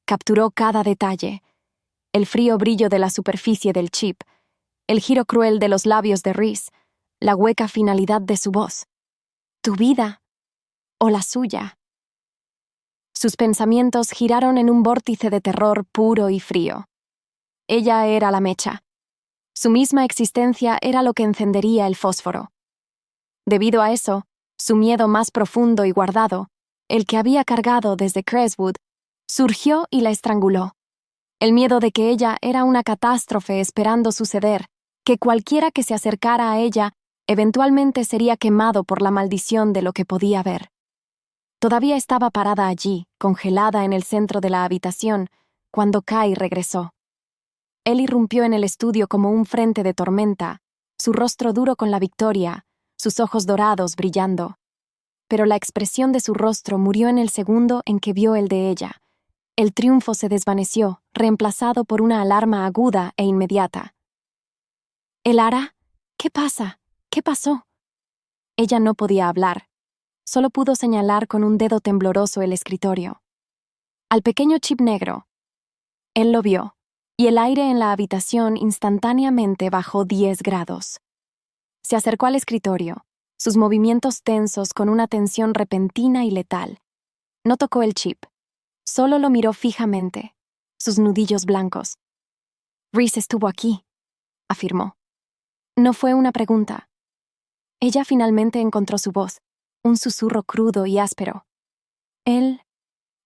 capturó cada detalle: el frío brillo de la superficie del chip, el giro cruel de los labios de Rhys, la hueca finalidad de su voz. ¿Tu vida o la suya? Sus pensamientos giraron en un vórtice de terror puro y frío. Ella era la mecha. Su misma existencia era lo que encendería el fósforo. Debido a eso, su miedo más profundo y guardado, el que había cargado desde Crestwood, surgió y la estranguló. El miedo de que ella era una catástrofe esperando suceder, que cualquiera que se acercara a ella eventualmente sería quemado por la maldición de lo que podía ver. Todavía estaba parada allí, congelada en el centro de la habitación, cuando Kai regresó. Él irrumpió en el estudio como un frente de tormenta, su rostro duro con la victoria, sus ojos dorados brillando. Pero la expresión de su rostro murió en el segundo en que vio el de ella. El triunfo se desvaneció, reemplazado por una alarma aguda e inmediata. —¿Elara? ¿Qué pasa? ¿Qué pasó? Ella no podía hablar. Solo pudo señalar con un dedo tembloroso el escritorio. Al pequeño chip negro. Él lo vio, y el aire en la habitación instantáneamente bajó 10 grados. Se acercó al escritorio, sus movimientos tensos con una tensión repentina y letal. No tocó el chip. Solo lo miró fijamente, sus nudillos blancos. Rhys estuvo aquí, afirmó. No fue una pregunta. Ella finalmente encontró su voz, un susurro crudo y áspero. Él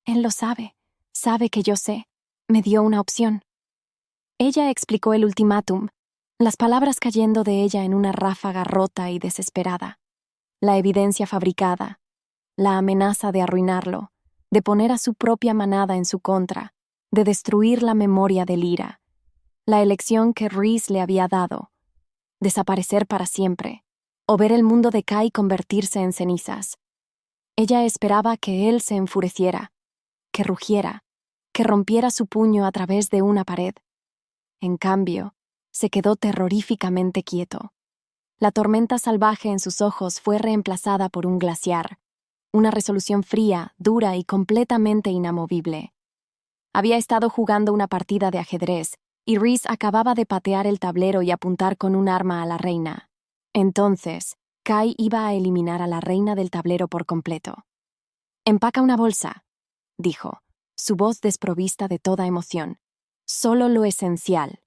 lo sabe que yo sé, me dio una opción. Ella explicó el ultimátum, las palabras cayendo de ella en una ráfaga rota y desesperada. La evidencia fabricada, la amenaza de arruinarlo, de poner a su propia manada en su contra, de destruir la memoria de Lyra, la elección que Rhys le había dado, desaparecer para siempre, o ver el mundo de Kai convertirse en cenizas. Ella esperaba que él se enfureciera, que rugiera, que rompiera su puño a través de una pared. En cambio, se quedó terroríficamente quieto. La tormenta salvaje en sus ojos fue reemplazada por un glaciar, una resolución fría, dura y completamente inamovible. Había estado jugando una partida de ajedrez, y Rhys acababa de patear el tablero y apuntar con un arma a la reina. Entonces, Kai iba a eliminar a la reina del tablero por completo. «Empaca una bolsa», dijo, su voz desprovista de toda emoción. «Solo lo esencial».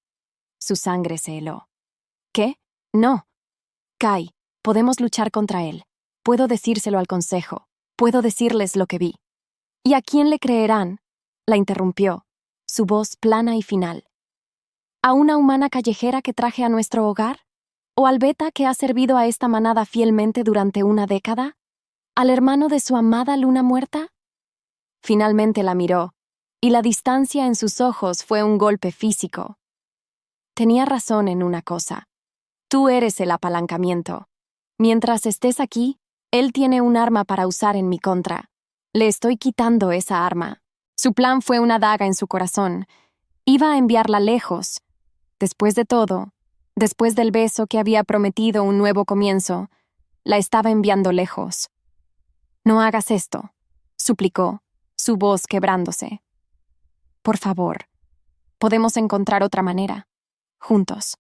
Su sangre se heló. «¿Qué? No. Kai, podemos luchar contra él. Puedo decírselo al consejo. Puedo decirles lo que vi». «¿Y a quién le creerán?», la interrumpió, su voz plana y final. ¿A una humana callejera que traje a nuestro hogar? ¿O al beta que ha servido a esta manada fielmente durante una década? ¿Al hermano de su amada luna muerta? Finalmente la miró, y la distancia en sus ojos fue un golpe físico. Tenía razón en una cosa. Tú eres el apalancamiento. Mientras estés aquí, él tiene un arma para usar en mi contra. Le estoy quitando esa arma. Su plan fue una daga en su corazón. Iba a enviarla lejos. Después de todo, después del beso que había prometido un nuevo comienzo, la estaba enviando lejos. No hagas esto, suplicó, su voz quebrándose. Por favor, podemos encontrar otra manera, juntos.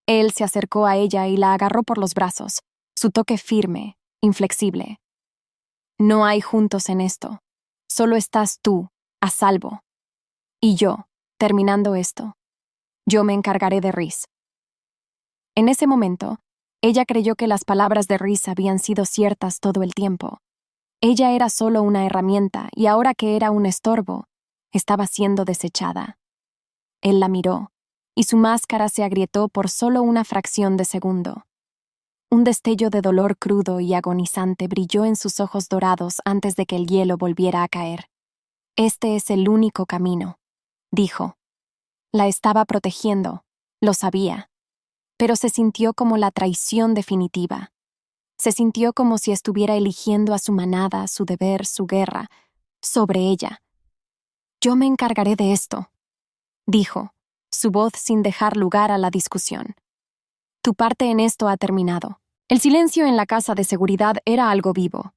Él se acercó a ella y la agarró por los brazos, su toque firme, inflexible. No hay juntos en esto. Solo estás tú, a salvo. Y yo, terminando esto. Yo me encargaré de Rhys. En ese momento, ella creyó que las palabras de Rhys habían sido ciertas todo el tiempo. Ella era solo una herramienta y ahora que era un estorbo, estaba siendo desechada. Él la miró, y su máscara se agrietó por solo una fracción de segundo. Un destello de dolor crudo y agonizante brilló en sus ojos dorados antes de que el hielo volviera a caer. Este es el único camino, dijo. La estaba protegiendo, lo sabía, pero se sintió como la traición definitiva. Se sintió como si estuviera eligiendo a su manada, su deber, su guerra, sobre ella. Yo me encargaré de esto, dijo, su voz sin dejar lugar a la discusión. Tu parte en esto ha terminado. El silencio en la casa de seguridad era algo vivo.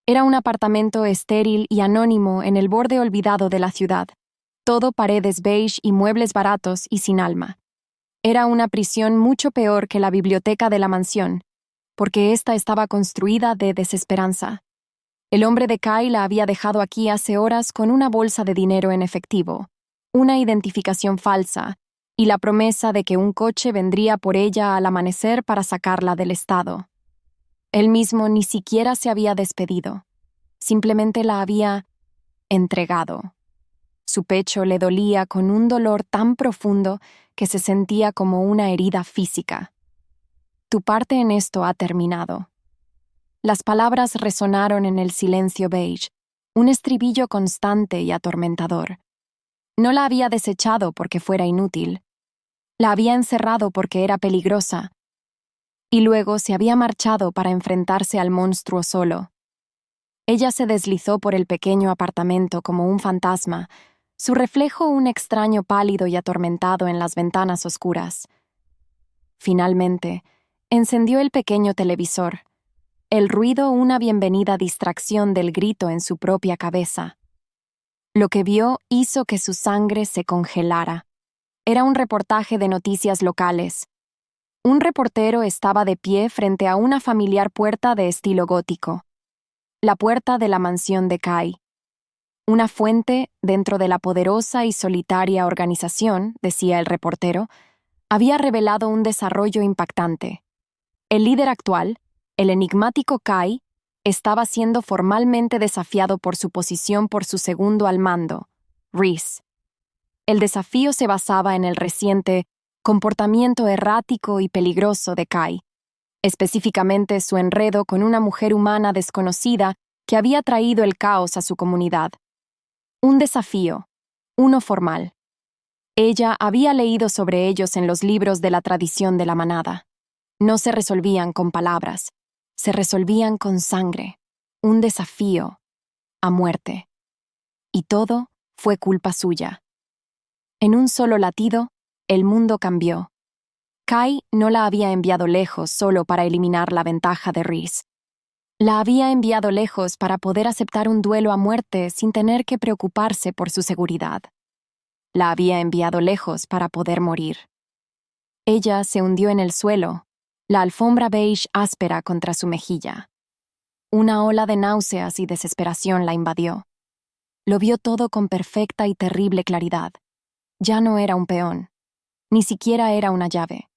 Era un apartamento estéril y anónimo en el borde olvidado de la ciudad. Todo paredes beige y muebles baratos y sin alma. Era una prisión mucho peor que la biblioteca de la mansión, porque ésta estaba construida de desesperanza. El hombre de Kai la había dejado aquí hace horas con una bolsa de dinero en efectivo, una identificación falsa y la promesa de que un coche vendría por ella al amanecer para sacarla del estado. Él mismo ni siquiera se había despedido, simplemente la había entregado. Su pecho le dolía con un dolor tan profundo que se sentía como una herida física. Tu parte en esto ha terminado. Las palabras resonaron en el silencio beige, un estribillo constante y atormentador. No la había desechado porque fuera inútil. La había encerrado porque era peligrosa. Y luego se había marchado para enfrentarse al monstruo solo. Ella se deslizó por el pequeño apartamento como un fantasma, su reflejo un extraño pálido y atormentado en las ventanas oscuras. Finalmente, encendió el pequeño televisor. El ruido una bienvenida distracción del grito en su propia cabeza. Lo que vio hizo que su sangre se congelara. Era un reportaje de noticias locales. Un reportero estaba de pie frente a una familiar puerta de estilo gótico. La puerta de la mansión de Kai. Una fuente dentro de la poderosa y solitaria organización, decía el reportero, había revelado un desarrollo impactante. El líder actual, el enigmático Kai, estaba siendo formalmente desafiado por su posición por su segundo al mando, Rhys. El desafío se basaba en el reciente comportamiento errático y peligroso de Kai, específicamente su enredo con una mujer humana desconocida que había traído el caos a su comunidad. Un desafío, uno formal. Ella había leído sobre ellos en los libros de la tradición de la manada. No se resolvían con palabras, se resolvían con sangre. Un desafío, a muerte. Y todo fue culpa suya. En un solo latido, el mundo cambió. Kai no la había enviado lejos solo para eliminar la ventaja de Rhys. La había enviado lejos para poder aceptar un duelo a muerte sin tener que preocuparse por su seguridad. La había enviado lejos para poder morir. Ella se hundió en el suelo, la alfombra beige áspera contra su mejilla. Una ola de náuseas y desesperación la invadió. Lo vio todo con perfecta y terrible claridad. Ya no era un peón, ni siquiera era una llave.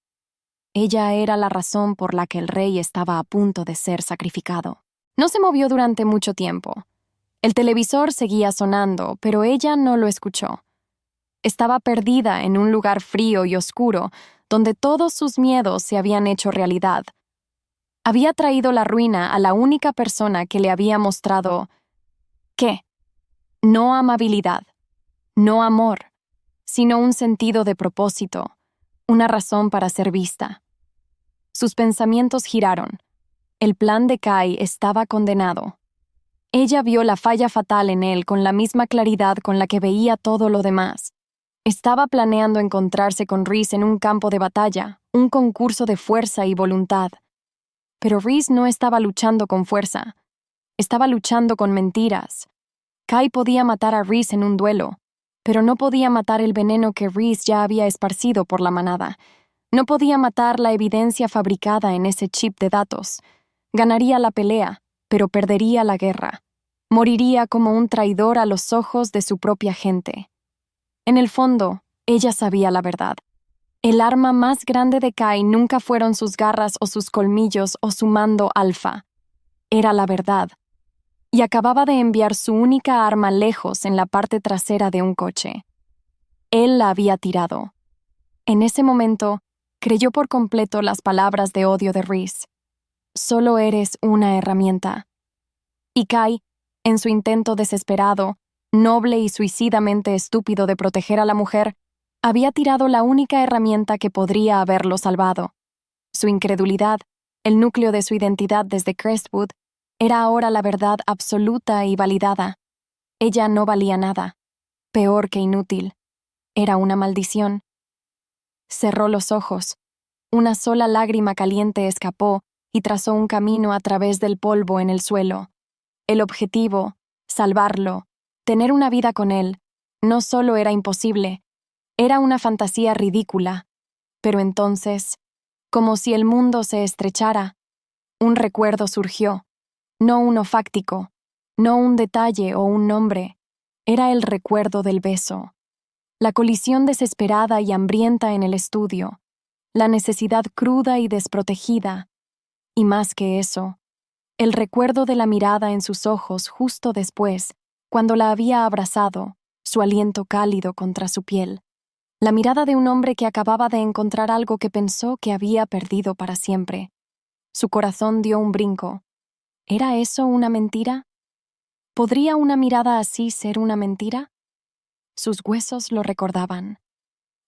Ella era la razón por la que el rey estaba a punto de ser sacrificado. No se movió durante mucho tiempo. El televisor seguía sonando, pero ella no lo escuchó. Estaba perdida en un lugar frío y oscuro, donde todos sus miedos se habían hecho realidad. Había traído la ruina a la única persona que le había mostrado... ¿qué? No amabilidad. No amor, sino un sentido de propósito, una razón para ser vista. Sus pensamientos giraron. El plan de Kai estaba condenado. Ella vio la falla fatal en él con la misma claridad con la que veía todo lo demás. Estaba planeando encontrarse con Rhys en un campo de batalla, un concurso de fuerza y voluntad. Pero Rhys no estaba luchando con fuerza. Estaba luchando con mentiras. Kai podía matar a Rhys en un duelo, pero no podía matar el veneno que Rhys ya había esparcido por la manada. No podía matar la evidencia fabricada en ese chip de datos. Ganaría la pelea, pero perdería la guerra. Moriría como un traidor a los ojos de su propia gente. En el fondo, ella sabía la verdad. El arma más grande de Kai nunca fueron sus garras o sus colmillos o su mando alfa. Era la verdad. Y acababa de enviar su única arma lejos en la parte trasera de un coche. Él la había tirado. En ese momento, creyó por completo las palabras de odio de Rhys. Solo eres una herramienta. Y Kai, en su intento desesperado, noble y suicidamente estúpido de proteger a la mujer, había tirado la única herramienta que podría haberlo salvado. Su incredulidad, el núcleo de su identidad desde Crestwood, era ahora la verdad absoluta y validada. Ella no valía nada. Peor que inútil. Era una maldición. Cerró los ojos. Una sola lágrima caliente escapó y trazó un camino a través del polvo en el suelo. El objetivo, salvarlo, tener una vida con él, no solo era imposible, era una fantasía ridícula. Pero entonces, como si el mundo se estrechara, un recuerdo surgió, no uno fáctico, no un detalle o un nombre, era el recuerdo del beso. La colisión desesperada y hambrienta en el estudio, la necesidad cruda y desprotegida, y más que eso, el recuerdo de la mirada en sus ojos justo después, cuando la había abrazado, su aliento cálido contra su piel. La mirada de un hombre que acababa de encontrar algo que pensó que había perdido para siempre. Su corazón dio un brinco. ¿Era eso una mentira? ¿Podría una mirada así ser una mentira? Sus huesos lo recordaban.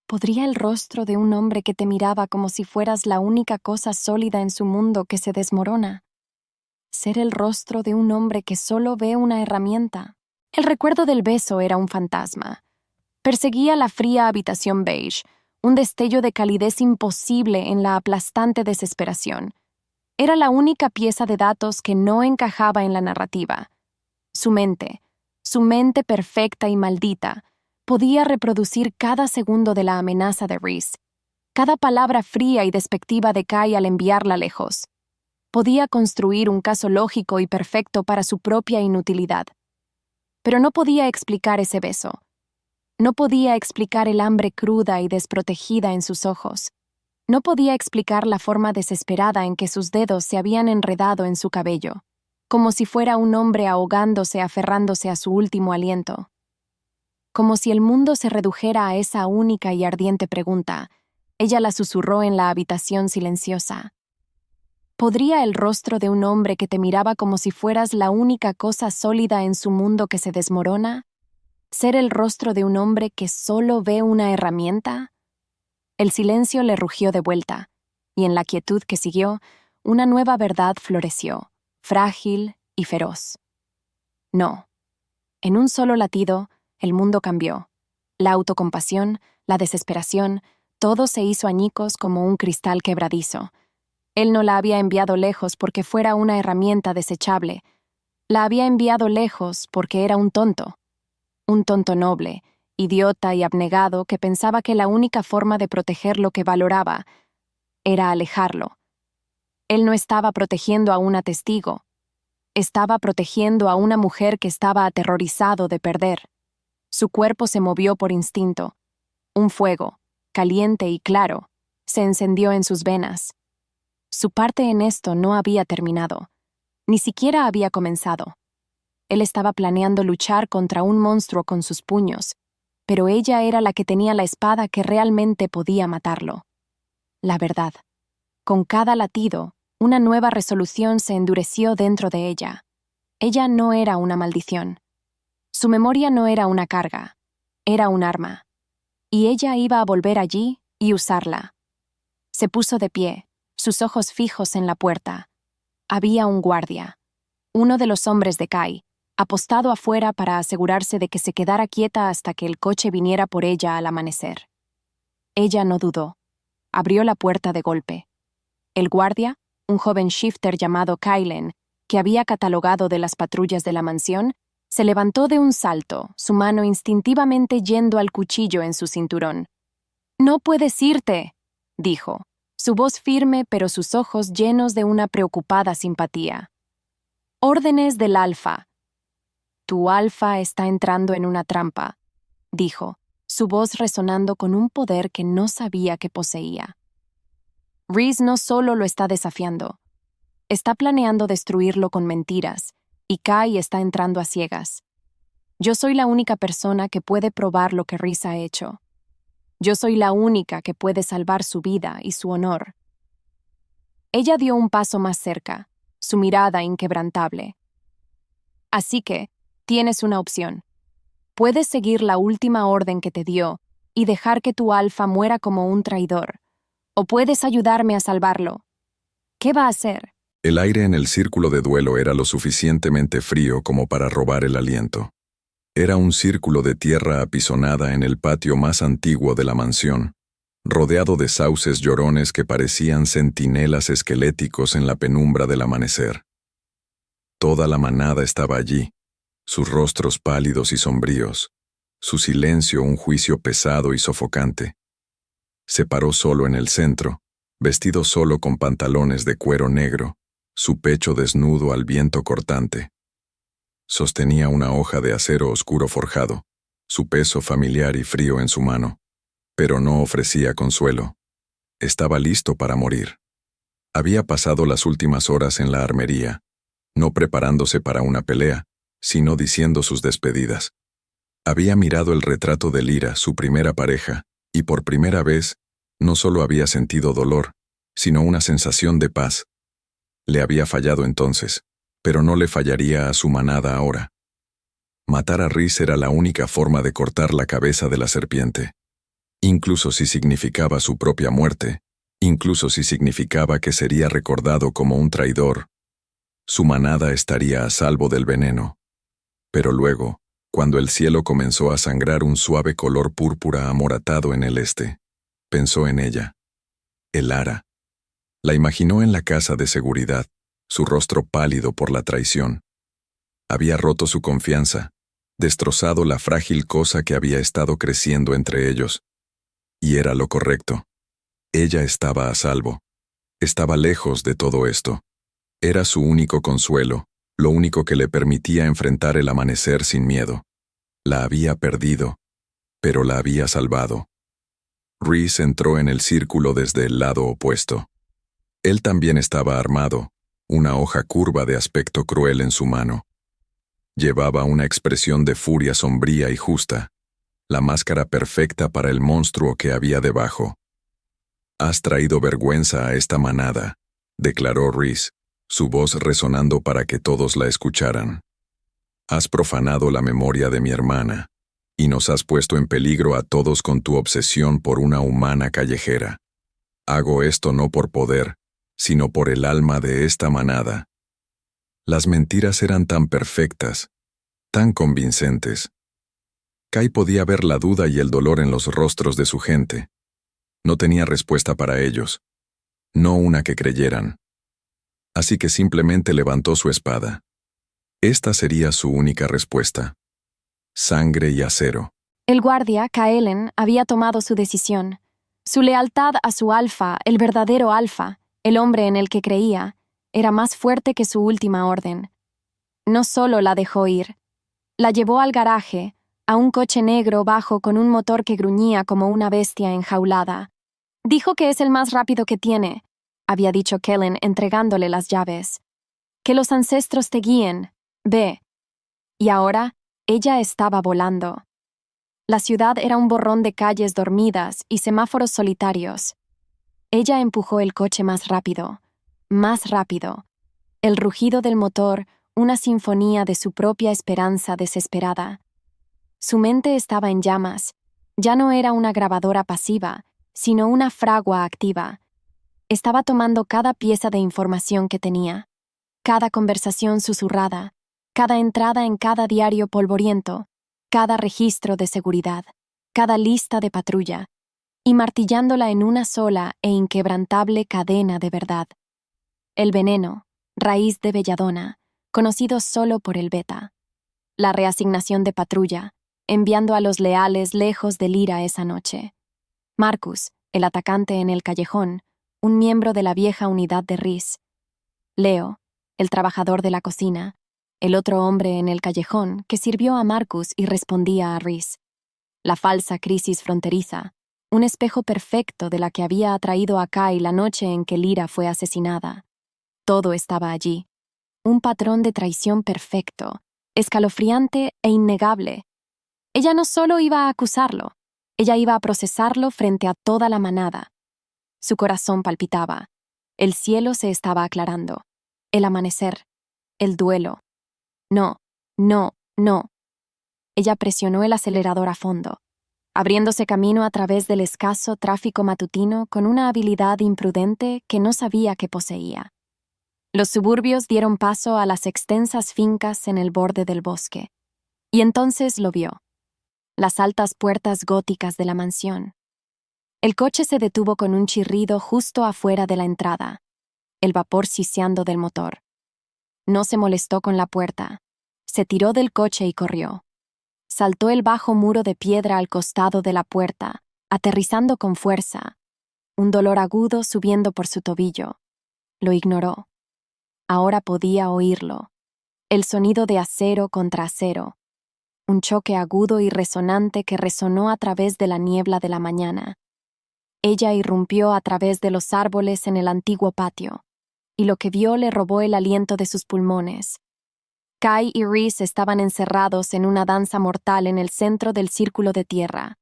¿Podría el rostro de un hombre que te miraba como si fueras la única cosa sólida en su mundo que se desmorona ser el rostro de un hombre que solo ve una herramienta? El recuerdo del beso era un fantasma. Perseguía la fría habitación beige, un destello de calidez imposible en la aplastante desesperación. Era la única pieza de datos que no encajaba en la narrativa. Su mente perfecta y maldita, podía reproducir cada segundo de la amenaza de Rhys, cada palabra fría y despectiva de Kai al enviarla lejos. Podía construir un caso lógico y perfecto para su propia inutilidad. Pero no podía explicar ese beso. No podía explicar el hambre cruda y desprotegida en sus ojos. No podía explicar la forma desesperada en que sus dedos se habían enredado en su cabello, como si fuera un hombre ahogándose aferrándose a su último aliento. Como si el mundo se redujera a esa única y ardiente pregunta, ella la susurró en la habitación silenciosa. ¿Podría el rostro de un hombre que te miraba como si fueras la única cosa sólida en su mundo que se desmorona ser el rostro de un hombre que solo ve una herramienta? El silencio le rugió de vuelta, y en la quietud que siguió, una nueva verdad floreció, frágil y feroz. No. En un solo latido, el mundo cambió. La autocompasión, la desesperación, todo se hizo añicos como un cristal quebradizo. Él no la había enviado lejos porque fuera una herramienta desechable. La había enviado lejos porque era un tonto noble, idiota y abnegado que pensaba que la única forma de proteger lo que valoraba era alejarlo. Él no estaba protegiendo a una testigo, estaba protegiendo a una mujer que estaba aterrorizado de perder. Su cuerpo se movió por instinto. Un fuego, caliente y claro, se encendió en sus venas. Su parte en esto no había terminado, ni siquiera había comenzado. Él estaba planeando luchar contra un monstruo con sus puños, pero ella era la que tenía la espada que realmente podía matarlo. La verdad. Con cada latido, una nueva resolución se endureció dentro de ella. Ella no era una maldición. Su memoria no era una carga. Era un arma. Y ella iba a volver allí y usarla. Se puso de pie, sus ojos fijos en la puerta. Había un guardia, uno de los hombres de Kai, apostado afuera para asegurarse de que se quedara quieta hasta que el coche viniera por ella al amanecer. Ella no dudó. Abrió la puerta de golpe. El guardia, un joven shifter llamado Kylen, que había catalogado de las patrullas de la mansión, se levantó de un salto, su mano instintivamente yendo al cuchillo en su cinturón. «No puedes irte», dijo, su voz firme pero sus ojos llenos de una preocupada simpatía. «Órdenes del Alfa». «Tu Alfa está entrando en una trampa», dijo, su voz resonando con un poder que no sabía que poseía. Reese no solo lo está desafiando, está planeando destruirlo con mentiras, y Kai está entrando a ciegas. Yo soy la única persona que puede probar lo que Reese ha hecho. Yo soy la única que puede salvar su vida y su honor. Ella dio un paso más cerca, su mirada inquebrantable. Así que, tienes una opción. Puedes seguir la última orden que te dio y dejar que tu alfa muera como un traidor, o puedes ayudarme a salvarlo. ¿Qué va a hacer? El aire en el círculo de duelo era lo suficientemente frío como para robar el aliento. Era un círculo de tierra apisonada en el patio más antiguo de la mansión, rodeado de sauces llorones que parecían centinelas esqueléticos en la penumbra del amanecer. Toda la manada estaba allí, sus rostros pálidos y sombríos, su silencio un juicio pesado y sofocante. Se paró solo en el centro, vestido solo con pantalones de cuero negro, su pecho desnudo al viento cortante. Sostenía una hoja de acero oscuro forjado, su peso familiar y frío en su mano, pero no ofrecía consuelo. Estaba listo para morir. Había pasado las últimas horas en la armería, no preparándose para una pelea, sino diciendo sus despedidas. Había mirado el retrato de Lyra, su primera pareja, y por primera vez, no solo había sentido dolor, sino una sensación de paz. Le había fallado entonces, pero no le fallaría a su manada ahora. Matar a Reese era la única forma de cortar la cabeza de la serpiente. Incluso si significaba su propia muerte, incluso si significaba que sería recordado como un traidor, su manada estaría a salvo del veneno. Pero luego, cuando el cielo comenzó a sangrar un suave color púrpura amoratado en el este, pensó en ella. Elara. La imaginó en la casa de seguridad, su rostro pálido por la traición. Había roto su confianza, destrozado la frágil cosa que había estado creciendo entre ellos. Y era lo correcto. Ella estaba a salvo. Estaba lejos de todo esto. Era su único consuelo, lo único que le permitía enfrentar el amanecer sin miedo. La había perdido, pero la había salvado. Reese entró en el círculo desde el lado opuesto. Él también estaba armado, una hoja curva de aspecto cruel en su mano. Llevaba una expresión de furia sombría y justa, la máscara perfecta para el monstruo que había debajo. «Has traído vergüenza a esta manada», declaró Reese, su voz resonando para que todos la escucharan. «Has profanado la memoria de mi hermana, y nos has puesto en peligro a todos con tu obsesión por una humana callejera. Hago esto no por poder, sino por el alma de esta manada». Las mentiras eran tan perfectas, tan convincentes. Kai podía ver la duda y el dolor en los rostros de su gente. No tenía respuesta para ellos, no una que creyeran. Así que simplemente levantó su espada. Esta sería su única respuesta. Sangre y acero. El guardia, Kaelen, había tomado su decisión. Su lealtad a su alfa, el verdadero alfa, el hombre en el que creía, era más fuerte que su última orden. No solo la dejó ir, la llevó al garaje, a un coche negro bajo con un motor que gruñía como una bestia enjaulada. Dijo que es el más rápido que tiene, había dicho Kellen entregándole las llaves. Que los ancestros te guíen, ve. Y ahora, ella estaba volando. La ciudad era un borrón de calles dormidas y semáforos solitarios. Ella empujó el coche más rápido. El rugido del motor, una sinfonía de su propia esperanza desesperada. Su mente estaba en llamas. Ya no era una grabadora pasiva, sino una fragua activa. Estaba tomando cada pieza de información que tenía, cada conversación susurrada, cada entrada en cada diario polvoriento, cada registro de seguridad, cada lista de patrulla, y martillándola en una sola e inquebrantable cadena de verdad. El veneno, raíz de belladona, conocido solo por el beta. La reasignación de patrulla, enviando a los leales lejos de Lyra esa noche. Marcus, el atacante en el callejón, un miembro de la vieja unidad de Rhys. Leo, el trabajador de la cocina, el otro hombre en el callejón que sirvió a Marcus y respondía a Rhys. La falsa crisis fronteriza, un espejo perfecto de la que había atraído a Kai la noche en que Lyra fue asesinada. Todo estaba allí. Un patrón de traición perfecto, escalofriante e innegable. Ella no solo iba a acusarlo, ella iba a procesarlo frente a toda la manada. Su corazón palpitaba. El cielo se estaba aclarando. El amanecer. El duelo. No, no, no. Ella presionó el acelerador a fondo, abriéndose camino a través del escaso tráfico matutino con una habilidad imprudente que no sabía que poseía. Los suburbios dieron paso a las extensas fincas en el borde del bosque, y entonces lo vio. Las altas puertas góticas de la mansión. El coche se detuvo con un chirrido justo afuera de la entrada, el vapor siseando del motor. No se molestó con la puerta. Se tiró del coche y corrió. Saltó el bajo muro de piedra al costado de la puerta, aterrizando con fuerza, un dolor agudo subiendo por su tobillo. Lo ignoró. Ahora podía oírlo. El sonido de acero contra acero. Un choque agudo y resonante que resonó a través de la niebla de la mañana. Ella irrumpió a través de los árboles en el antiguo patio, y lo que vio le robó el aliento de sus pulmones. Kai y Rhys estaban encerrados en una danza mortal en el centro del círculo de tierra.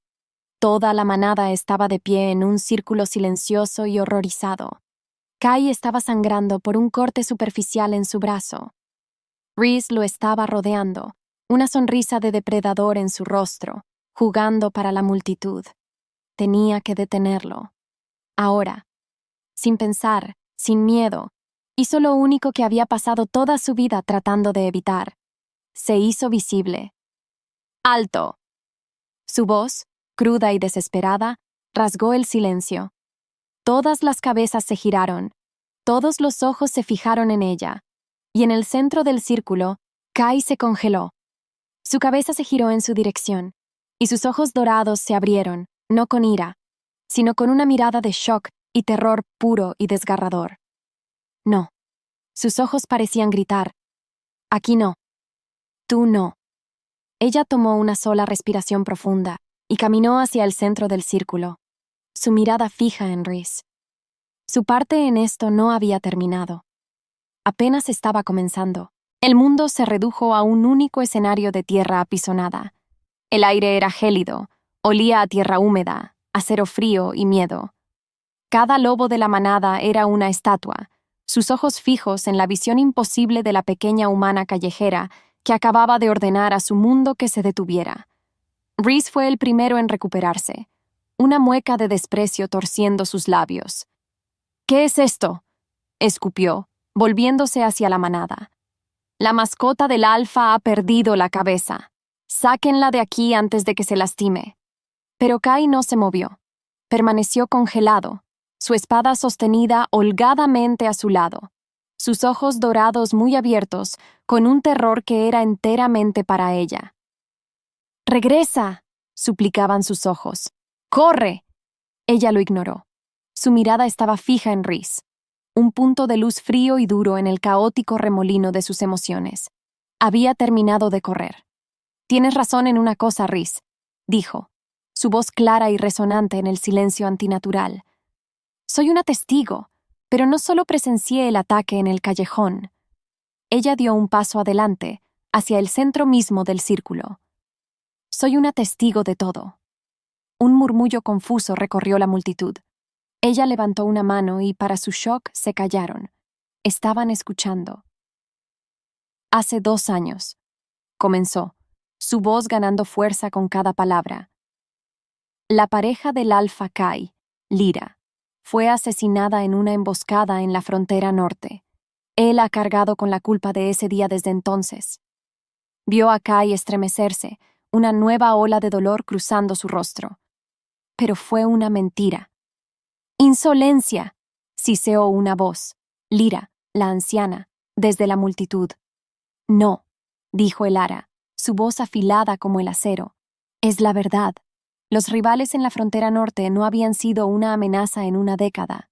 Toda la manada estaba de pie en un círculo silencioso y horrorizado. Kai estaba sangrando por un corte superficial en su brazo. Rhys lo estaba rodeando, una sonrisa de depredador en su rostro, jugando para la multitud. Tenía que detenerlo. Ahora, sin pensar, sin miedo, hizo lo único que había pasado toda su vida tratando de evitar. Se hizo visible. ¡Alto! Su voz, cruda y desesperada, rasgó el silencio. Todas las cabezas se giraron, todos los ojos se fijaron en ella, y en el centro del círculo, Kai se congeló. Su cabeza se giró en su dirección, y sus ojos dorados se abrieron, no con ira, sino con una mirada de shock y terror puro y desgarrador. No. Sus ojos parecían gritar. Aquí no. Tú no. Ella tomó una sola respiración profunda y caminó hacia el centro del círculo, su mirada fija en Rhys. Su parte en esto no había terminado. Apenas estaba comenzando. El mundo se redujo a un único escenario de tierra apisonada. El aire era gélido, olía a tierra húmeda, acero frío y miedo. Cada lobo de la manada era una estatua, sus ojos fijos en la visión imposible de la pequeña humana callejera que acababa de ordenar a su mundo que se detuviera. Rhys fue el primero en recuperarse, una mueca de desprecio torciendo sus labios. «¿Qué es esto?», escupió, volviéndose hacia la manada. «La mascota del alfa ha perdido la cabeza. Sáquenla de aquí antes de que se lastime». Pero Kai no se movió. Permaneció congelado, su espada sostenida holgadamente a su lado, sus ojos dorados muy abiertos, con un terror que era enteramente para ella. «¡Regresa!», suplicaban sus ojos. «¡Corre!». Ella lo ignoró. Su mirada estaba fija en Rhys, un punto de luz frío y duro en el caótico remolino de sus emociones. Había terminado de correr. «Tienes razón en una cosa, Rhys», dijo, su voz clara y resonante en el silencio antinatural. «Soy una testigo, pero no solo presencié el ataque en el callejón». Ella dio un paso adelante, hacia el centro mismo del círculo. «Soy una testigo de todo». Un murmullo confuso recorrió la multitud. Ella levantó una mano y, para su shock, se callaron. Estaban escuchando. «Hace 2 años», comenzó, su voz ganando fuerza con cada palabra. La pareja del Alfa Kai, Lyra, fue asesinada en una emboscada en la frontera norte. Él ha cargado con la culpa de ese día desde entonces. Vio a Kai estremecerse, una nueva ola de dolor cruzando su rostro. Pero fue una mentira. ¡Insolencia!, siseó una voz. Lyra, la anciana, desde la multitud. No, dijo el Ara, su voz afilada como el acero. Es la verdad. Los rivales en la frontera norte no habían sido una amenaza en una década.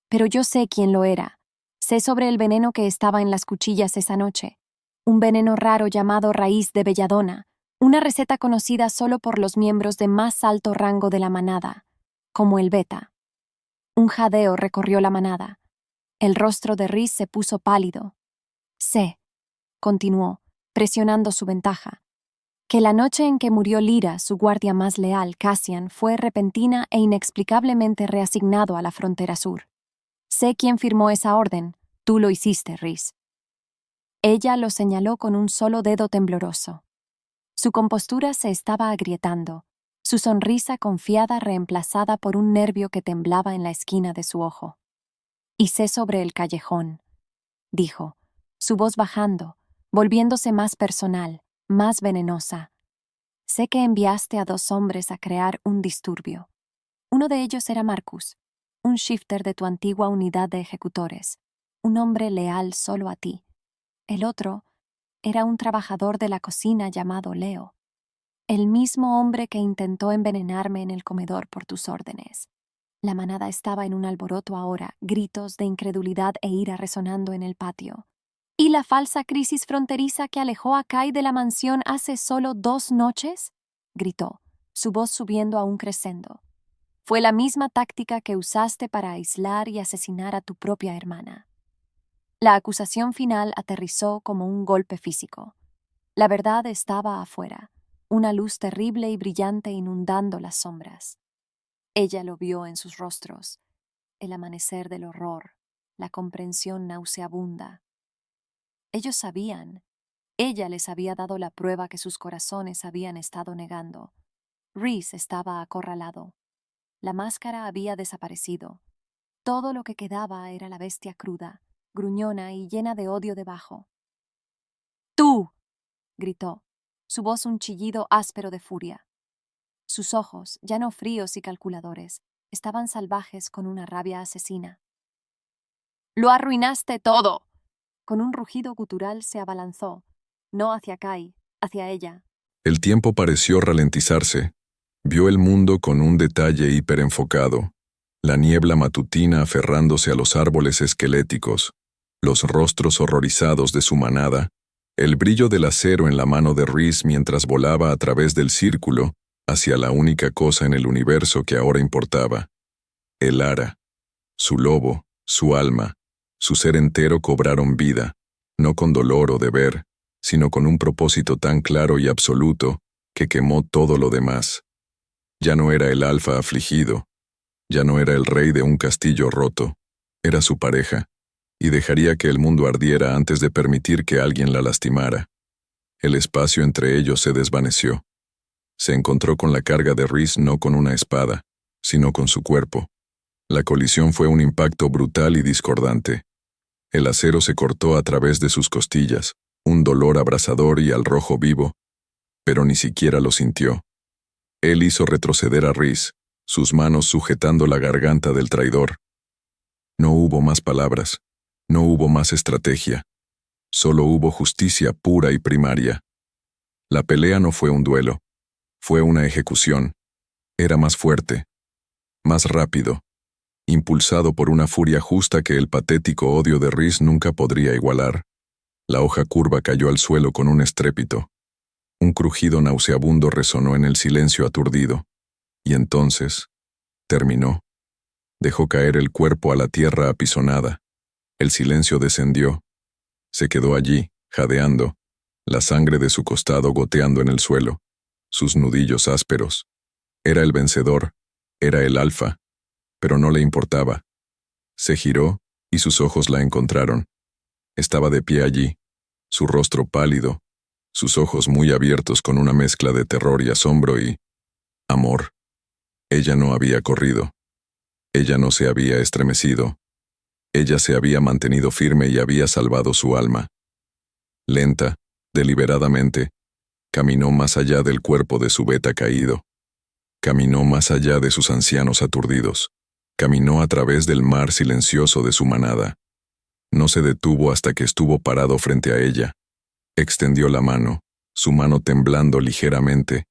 Pero yo sé quién lo era. Sé sobre el veneno que estaba en las cuchillas esa noche. Un veneno raro llamado raíz de belladona, una receta conocida solo por los miembros de más alto rango de la manada, como el beta. Un jadeo recorrió la manada. El rostro de Rhys se puso pálido. Sé, continuó, presionando su ventaja, que la noche en que murió Lyra, su guardia más leal, Cassian, fue repentina e inexplicablemente reasignado a la frontera sur. Sé quién firmó esa orden. Tú lo hiciste, Rhys. Ella lo señaló con un solo dedo tembloroso. Su compostura se estaba agrietando, su sonrisa confiada reemplazada por un nervio que temblaba en la esquina de su ojo. Y sé sobre el callejón, dijo, su voz bajando, volviéndose más personal, más venenosa. Sé que enviaste a 2 hombres a crear un disturbio. Uno de ellos era Marcus, un shifter de tu antigua unidad de ejecutores, un hombre leal solo a ti. El otro era un trabajador de la cocina llamado Leo, el mismo hombre que intentó envenenarme en el comedor por tus órdenes. La manada estaba en un alboroto ahora, gritos de incredulidad e ira resonando en el patio. ¿Y la falsa crisis fronteriza que alejó a Kai de la mansión hace solo 2 noches? Gritó, su voz subiendo a un crescendo. Fue la misma táctica que usaste para aislar y asesinar a tu propia hermana. La acusación final aterrizó como un golpe físico. La verdad estaba afuera, una luz terrible y brillante inundando las sombras. Ella lo vio en sus rostros, el amanecer del horror, la comprensión nauseabunda. Ellos sabían. Ella les había dado la prueba que sus corazones habían estado negando. Rhys estaba acorralado. La máscara había desaparecido. Todo lo que quedaba era la bestia cruda, gruñona y llena de odio debajo. ¡Tú!, gritó, su voz un chillido áspero de furia. Sus ojos, ya no fríos y calculadores, estaban salvajes con una rabia asesina. ¡Lo arruinaste todo! Con un rugido gutural se abalanzó, no hacia Kai, hacia ella. El tiempo pareció ralentizarse. Vio el mundo con un detalle hiperenfocado. La niebla matutina aferrándose a los árboles esqueléticos, los rostros horrorizados de su manada, el brillo del acero en la mano de Rhys mientras volaba a través del círculo hacia la única cosa en el universo que ahora importaba. El Ara, su lobo, su alma, su ser entero cobraron vida, no con dolor o deber, sino con un propósito tan claro y absoluto que quemó todo lo demás. Ya no era el alfa afligido, ya no era el rey de un castillo roto, era su pareja, y dejaría que el mundo ardiera antes de permitir que alguien la lastimara. El espacio entre ellos se desvaneció. Se encontró con la carga de Rhys no con una espada, sino con su cuerpo. La colisión fue un impacto brutal y discordante. El acero se cortó a través de sus costillas, un dolor abrasador y al rojo vivo, pero ni siquiera lo sintió. Él hizo retroceder a Rhys, sus manos sujetando la garganta del traidor. No hubo más palabras, no hubo más estrategia, solo hubo justicia pura y primaria. La pelea no fue un duelo, fue una ejecución. Era más fuerte, más rápido, impulsado por una furia justa que el patético odio de Rhys nunca podría igualar. La hoja curva cayó al suelo con un estrépito. Un crujido nauseabundo resonó en el silencio aturdido. Y entonces, terminó. Dejó caer el cuerpo a la tierra apisonada. El silencio descendió. Se quedó allí, jadeando, la sangre de su costado goteando en el suelo, sus nudillos ásperos. Era el vencedor, era el alfa, pero no le importaba. Se giró y sus ojos la encontraron. Estaba de pie allí, su rostro pálido, sus ojos muy abiertos con una mezcla de terror y asombro y amor. Ella no había corrido. Ella no se había estremecido. Ella se había mantenido firme y había salvado su alma. Lenta, deliberadamente, caminó más allá del cuerpo de su beta caído. Caminó más allá de sus ancianos aturdidos. Caminó a través del mar silencioso de su manada. No se detuvo hasta que estuvo parado frente a ella. Extendió la mano, su mano temblando ligeramente,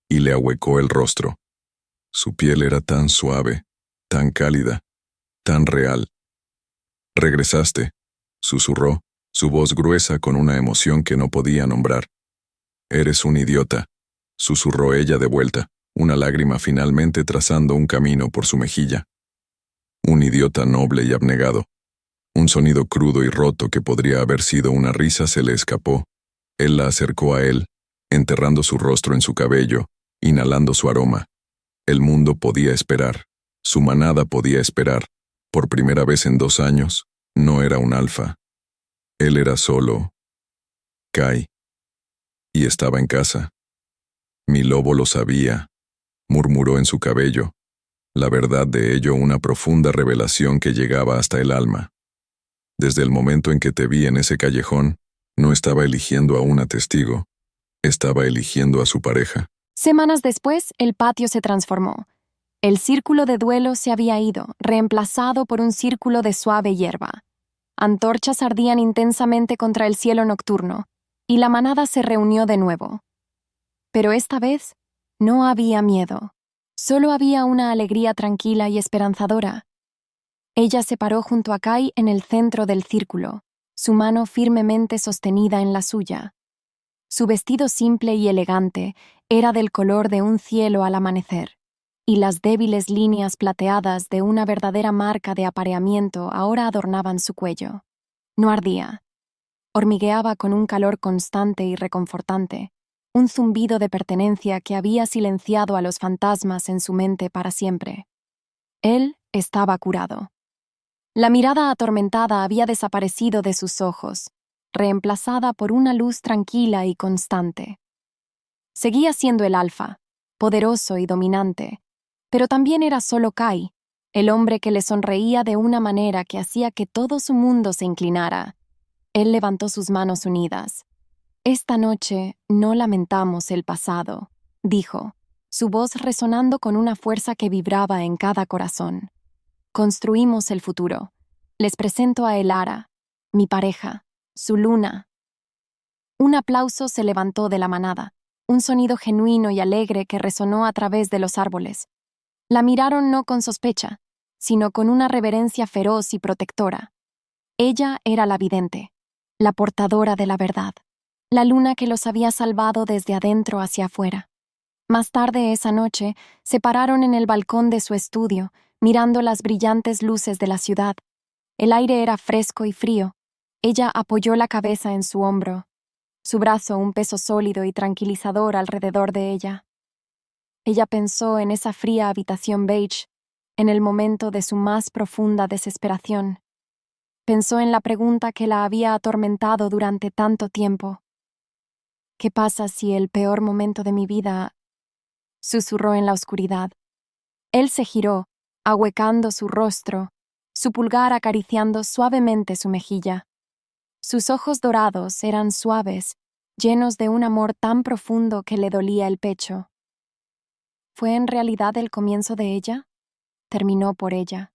y le ahuecó el rostro. Su piel era tan suave, tan cálida, tan real. «Regresaste», susurró, su voz gruesa con una emoción que no podía nombrar. «Eres un idiota», susurró ella de vuelta, una lágrima finalmente trazando un camino por su mejilla. Un idiota noble y abnegado. Un sonido crudo y roto que podría haber sido una risa se le escapó. Él la acercó a él, enterrando su rostro en su cabello, inhalando su aroma. El mundo podía esperar. Su manada podía esperar. Por primera vez en 2 años, no era un alfa. Él era solo Kai. Y estaba en casa. Mi lobo lo sabía, murmuró en su cabello. La verdad de ello una profunda revelación que llegaba hasta el alma. Desde el momento en que te vi en ese callejón, no estaba eligiendo a una testigo, estaba eligiendo a su pareja. Semanas después, el patio se transformó. El círculo de duelo se había ido, reemplazado por un círculo de suave hierba. Antorchas ardían intensamente contra el cielo nocturno, y la manada se reunió de nuevo. Pero esta vez no había miedo, solo había una alegría tranquila y esperanzadora. Ella se paró junto a Kai en el centro del círculo, su mano firmemente sostenida en la suya. Su vestido simple y elegante era del color de un cielo al amanecer, y las débiles líneas plateadas de una verdadera marca de apareamiento ahora adornaban su cuello. No ardía. Hormigueaba con un calor constante y reconfortante, un zumbido de pertenencia que había silenciado a los fantasmas en su mente para siempre. Él estaba curado. La mirada atormentada había desaparecido de sus ojos, reemplazada por una luz tranquila y constante. Seguía siendo el alfa, poderoso y dominante, pero también era solo Kai, el hombre que le sonreía de una manera que hacía que todo su mundo se inclinara. Él levantó sus manos unidas. «Esta noche no lamentamos el pasado», dijo, su voz resonando con una fuerza que vibraba en cada corazón. «Construimos el futuro. Les presento a Elara, mi pareja, su luna». Un aplauso se levantó de la manada, un sonido genuino y alegre que resonó a través de los árboles. La miraron no con sospecha, sino con una reverencia feroz y protectora. Ella era la vidente, la portadora de la verdad, la luna que los había salvado desde adentro hacia afuera. Más tarde esa noche, se pararon en el balcón de su estudio, mirando las brillantes luces de la ciudad. El aire era fresco y frío. Ella apoyó la cabeza en su hombro, su brazo un peso sólido y tranquilizador alrededor de ella. Ella pensó en esa fría habitación beige, en el momento de su más profunda desesperación. Pensó en la pregunta que la había atormentado durante tanto tiempo. «¿Qué pasa si el peor momento de mi vida...?» susurró en la oscuridad. Él se giró, ahuecando su rostro, su pulgar acariciando suavemente su mejilla. Sus ojos dorados eran suaves, llenos de un amor tan profundo que le dolía el pecho. ¿Fue en realidad el comienzo de ella? Terminó por ella.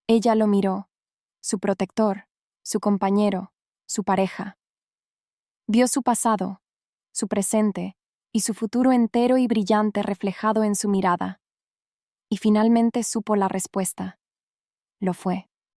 Ella lo miró, su protector, su compañero, su pareja. Vio su pasado, su presente y su futuro entero y brillante reflejado en su mirada. Y finalmente supo la respuesta. Lo fue.